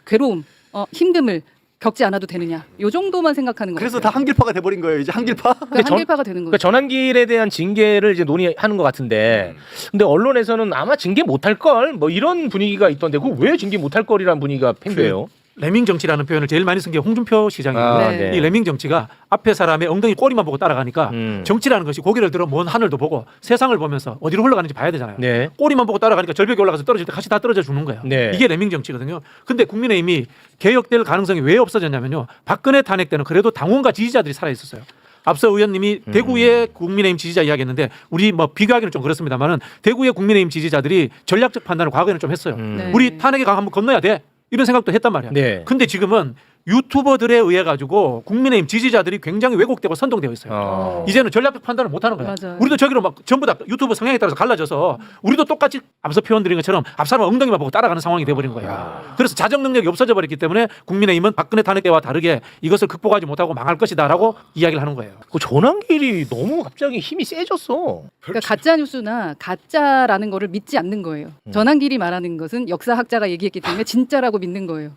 괴로움, 힘듦을 겪지 않아도 되느냐. 요 정도만 생각하는 거예요. 그래서 다 한길파가 돼버린 거예요. 이제 한길파. 한길파가 되는 거예요. 그러니까 전환길에 대한 징계를 이제 논의하는 것 같은데, 근데 언론에서는 아마 징계 못할 걸, 뭐 이런 분위기가 있던데, 그 왜 징계 못할 거리라는 분위기가 팽배해요? 레밍 정치라는 표현을 제일 많이 쓴 게 홍준표 시장이에요. 네. 이 레밍 정치가 앞에 사람의 엉덩이 꼬리만 보고 따라가니까 정치라는 것이 고개를 들어 먼 하늘도 보고 세상을 보면서 어디로 흘러가는지 봐야 되잖아요. 네. 꼬리만 보고 따라가니까 절벽에 올라가서 떨어질 때 같이 다 떨어져 죽는 거예요. 네. 이게 레밍 정치거든요. 근데 국민의힘이 개혁될 가능성이 왜 없어졌냐면요. 박근혜 탄핵 때는 그래도 당원과 지지자들이 살아 있었어요. 앞서 의원님이 대구의 국민의힘 지지자 이야기했는데 우리 뭐 비교하기는 좀 그렇습니다만은 대구의 국민의힘 지지자들이 전략적 판단을 과거에는 좀 했어요. 우리 탄핵의 강 한번 건너야 돼. 이런 생각도 했단 말이야. 네. 근데 지금은 유튜버들에 의해 가지고 국민의힘 지지자들이 굉장히 왜곡되고 선동되어 있어요. 이제는 전략적 판단을 못 하는 거야. 맞아요. 우리도 저기로 막 전부 다 유튜브 성향에 따라서 갈라져서 우리도 똑같이 앞서 표현드린 것처럼 앞 사람 엉덩이만 보고 따라가는 상황이 돼버린 거예요. 그래서 자정 능력이 없어져 버렸기 때문에 국민의힘은 박근혜 탄핵 때와 다르게 이것을 극복하지 못하고 망할 것이다라고 이야기를 하는 거예요. 그 전환길이 너무 갑자기 힘이 세졌어. 그러니까 가짜 뉴스나 가짜라는 거를 믿지 않는 거예요. 전환길이 말하는 것은 역사학자가 얘기했기 때문에 진짜라고 믿는 거예요.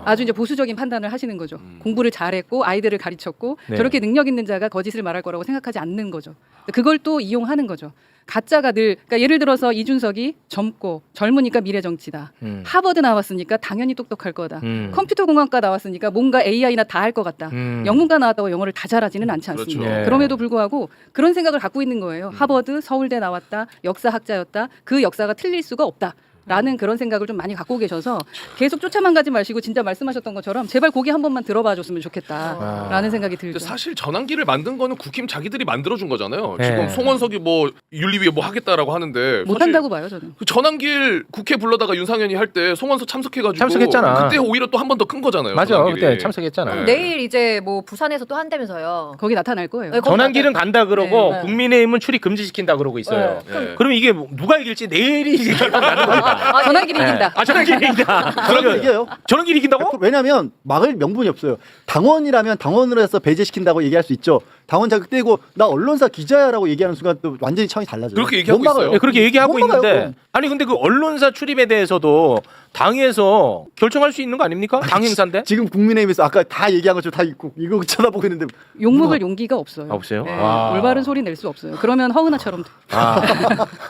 아주 이제 보수적인 판단을 하시는 거죠. 공부를 잘했고 아이들을 가르쳤고 네. 저렇게 능력 있는 자가 거짓을 말할 거라고 생각하지 않는 거죠. 그걸 또 이용하는 거죠. 가짜가 늘 그러니까 예를 들어서 이준석이 젊고 젊으니까 미래정치다. 하버드 나왔으니까 당연히 똑똑할 거다. 컴퓨터공학과 나왔으니까 뭔가 AI나 다 할 것 같다. 영문과 나왔다고 영어를 다 잘하지는 않지 않습니다. 그렇죠. 네. 그럼에도 불구하고 그런 생각을 갖고 있는 거예요. 하버드, 서울대 나왔다. 역사학자였다. 그 역사가 틀릴 수가 없다. 라는 그런 생각을 좀 많이 갖고 계셔서 계속 쫓아만 가지 마시고 진짜 말씀하셨던 것처럼 제발 고기 한 번만 들어봐 줬으면 좋겠다라는 생각이 들죠. 사실 전환기를 만든 거는 국힘 자기들이 만들어준 거잖아요. 네. 지금 송원석이 뭐 윤리위에 뭐 하겠다라고 하는데 못한다고 봐요 저는. 그 전환길 국회 불러다가 윤상현이 할 때 송원석 참석해가지고 참석했잖아. 그때 오히려 또 한 번 더 큰 거잖아요. 맞아. 전환길이. 그때 참석했잖아. 그럼 내일 이제 뭐 부산에서 또 한다면서요. 거기 나타날 거예요. 네, 거기 전환길은 간다 그러고 네. 국민의힘은 출입 금지시킨다 그러고 있어요. 네. 그럼 이게 누가 이길지 내일이 결론 나는 겁니다. 전환길이 이긴다. 아 전환길이 이긴다. 그럼 이겨요. 전환길이 이긴다고? 왜냐하면 막을 명분이 없어요. 당원이라면 당원으로 해서 배제시킨다고 얘기할 수 있죠. 당원 자격 떼고 나 언론사 기자야라고 얘기하는 순간 또 완전히 청이 달라져요. 그렇게 얘기하고 못 막아요. 있어요. 네, 그렇게 얘기하고 못 막아요, 있는데 그럼. 아니 근데 그 언론사 출입에 대해서도 당에서 결정할 수 있는 거 아닙니까? 당 행사인데? 지금 국민의힘에서 아까 다 얘기한 것처럼 다 있고 이거 쳐다보고 있는데 욕먹을 용기가 없어요. 없어요? 네, 와. 올바른 소리 낼 수 없어요. 그러면 허은하처럼 돼. 아.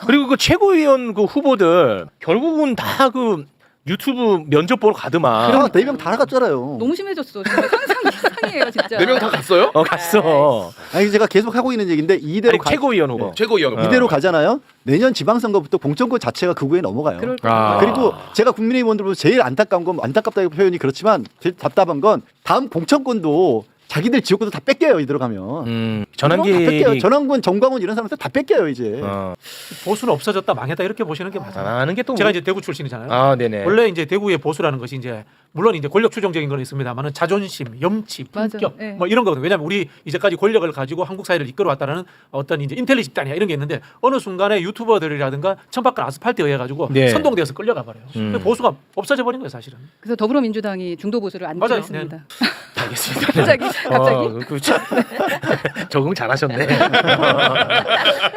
그리고 그 최고위원 그 후보들 결국은 다 그 유튜브 면접 보러 가더만. 아, 4명 다 나갔잖아요. 너무 심해졌어. 진짜 상상 이상해요 진짜. 4명 다 갔어요? 갔어. 아니 제가 계속 하고 있는 얘기인데 이대로 아니, 최고위원 후보. 최고위원 후보. 이대로 가잖아요. 내년 지방선거부터 공천권 자체가 극우에 넘어가요. 그럴 아. 그리고 제가 국민의힘 의원들 제일 안타까운 건 안타깝다고 표현이 그렇지만 제일 답답한 건 다음 공천권도 자기들 지역구도 다 뺏겨요. 이대로 가면. 다 뺏겨요. 전환길이 전환군, 정광훈 이런 사람들 다 뺏겨요 이제. 보수는 없어졌다 망했다 이렇게 보시는 게 맞아요. 하는 게 또 제가 이제 대구 출신이잖아요. 아, 네네. 원래 이제 대구의 보수라는 것이 이제 물론 이제 권력 추종적인 건 있습니다만은 자존심, 염치, 품격 맞아. 네. 뭐 이런 거거든요. 왜냐하면 우리 이제까지 권력을 가지고 한국 사회를 이끌어왔다는 어떤 이제 인텔리 집단이야 이런 게 있는데 어느 순간에 유튜버들이라든가 천박한 아스팔트에 의해 가지고 네. 선동되어서 끌려가 버려요. 보수가 없어져 버린 거예요 사실은. 그래서 더불어민주당이 중도 보수를 맞아요. 안주했습니다. 알겠습니다. 갑자기 적응 잘하셨네.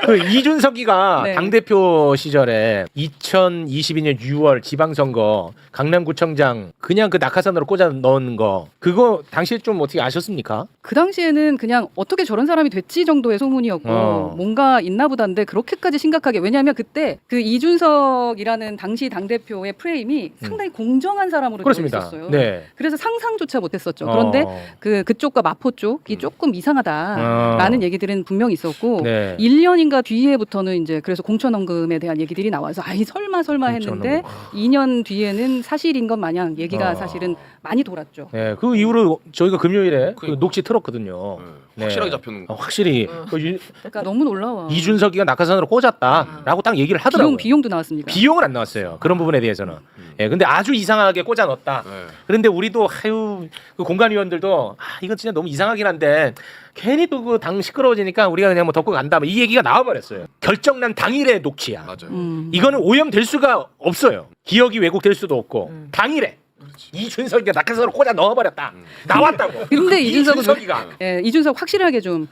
그 이준석이가 네. 당대표 시절에 2022년 6월 지방선거 강남구청장 그냥 그 낙하산으로 꽂아 넣은 거 그거 당시에 좀 어떻게 아셨습니까? 그 당시에는 그냥 어떻게 저런 사람이 됐지 정도의 소문이었고 뭔가 있나 보다인데 그렇게까지 심각하게 왜냐하면 그때 그 이준석이라는 당시 당대표의 프레임이 상당히 공정한 사람으로 되어 그렇습니다. 있었어요. 네. 그래서 상상조차 못했었죠. 그런데 그쪽과 마포 쪽이 조금 이상하다라는 얘기들은 분명히 있었고 네. 1년인가 뒤에부터는 이제 그래서 공천원금에 대한 얘기들이 나와서 아이 설마 했는데 2년 뒤에는 사실인 것 마냥 얘기가 사실은 많이 돌았죠. 네, 그 이후로 저희가 금요일에 그 녹취 틀었거든요. 네. 확실하게 잡혀는 거. 확실히 그러니까 너무 놀라워. 이준석이가 낙하산으로 꽂았다라고 딱 얘기를 하더라고요. 비용도 나왔습니까? 비용은 안 나왔어요. 그런 부분에 대해서는. 예, 근데 아주 이상하게 꽂아 넣었다. 그런데 우리도 그 공관위원들도 이건 진짜 너무 이상하긴 한데 괜히 또 그 당 시끄러워지니까 우리가 그냥 뭐 덮고 간다. 이 얘기가 나와버렸어요. 결정난 당일의 녹취야. 맞아요. 이거는 오염될 수가 없어요. 기억이 왜곡될 수도 없고 당일에. 이준석이가 낙하산으로 꽂아 넣어버렸다. 나왔다고. 근데 이준석이가. 예, 이준석 확실하게 좀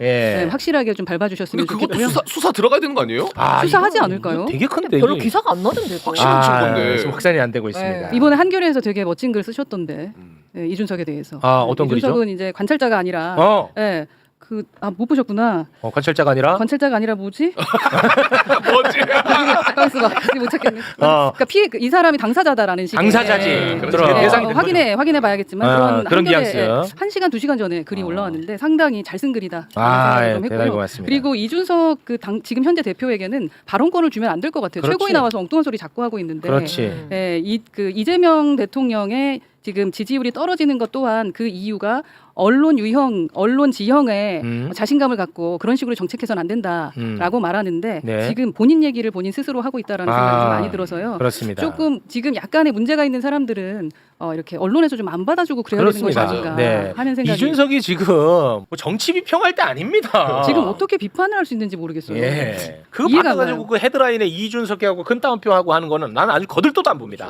확실하게 좀 밟아주셨으면 근데 그것도 좋겠고요. 수사 들어가야 되는 거 아니에요? 수사하지 않을까요? 되게 큰데. 별로 기사가 안 나던데. 확실한 증거인데. 지금 확산이 안 되고 있습니다. 이번에 한겨레에서 되게 멋진 글 쓰셨던데 예, 이준석에 대해서. 어떤 글이죠? 이준석은 이제 관찰자가 아니라 예, 못 보셨구나. 관찰자가 아니라? 관찰자가 아니라 뭐지? 뭐지? 잠깐만 못 찾겠네. 그러니까 이 사람이 당사자다라는 식의 당사자지. 확인해 봐야겠지만 그런 뉘앙스. 1시간 2시간 전에 글이 올라왔는데 상당히 잘 쓴 글이다. 대단히 고맙습니다. 그리고 이준석 지금 현재 대표에게는 발언권을 주면 안 될 것 같아요. 그렇지. 최고위 나와서 엉뚱한 소리 자꾸 하고 있는데. 그렇지. 이재명 대통령의 지금 지지율이 떨어지는 것 또한 그 이유가 언론 지형에 자신감을 갖고 그런 식으로 정책해서는 안 된다라고 말하는데 지금 본인 얘기를 본인 스스로 하고 있다라는 생각이 좀 많이 들어서요. 그렇습니다. 조금 지금 약간의 문제가 있는 사람들은 이렇게 언론에서 좀 안 받아주고 그래야 그렇습니다. 되는 것이 아닌가 하는 생각이. 이준석이 지금 뭐 정치 비평할 때 아닙니다. 지금 어떻게 비판을 할 수 있는지 모르겠어요. 예. 그거 이해가 안 받아가지고 가요. 그 헤드라인에 이준석하고 큰 따옴표 하고 하는 거는 나는 아주 거들떠도 안 봅니다.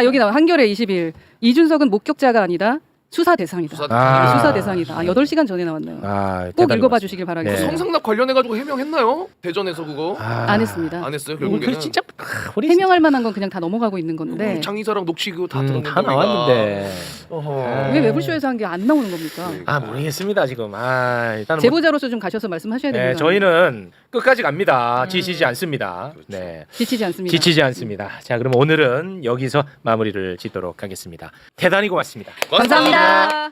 여기 나와 한겨레 20일 이준석은 목격자가 아니다. 수사 대상이다. 수사 대상이다. 8시간 전에 나왔네요. 꼭 읽어봐 주시길 바라겠습니다. 성상납 관련해가지고 해명했나요? 대전에서 그거? 안 했습니다. 안 했어요 결국에는. 진짜 해명할 만한 건 그냥 다 넘어가고 있는 건데. 장이사랑 녹취 그거 다 들었는데. 다 나왔는데. 왜 매불쇼에서 한 게 안 나오는 겁니까? 아 모르겠습니다 지금. 일단은 제보자로서 좀 가셔서 말씀하셔야 됩니다. 네, 저희는 끝까지 갑니다. 지치지 않습니다. 네, 지치지 않습니다. 지치지 않습니다. 자, 그럼 오늘은 여기서 마무리를 짓도록 하겠습니다. 대단히 고맙습니다. 감사합니다.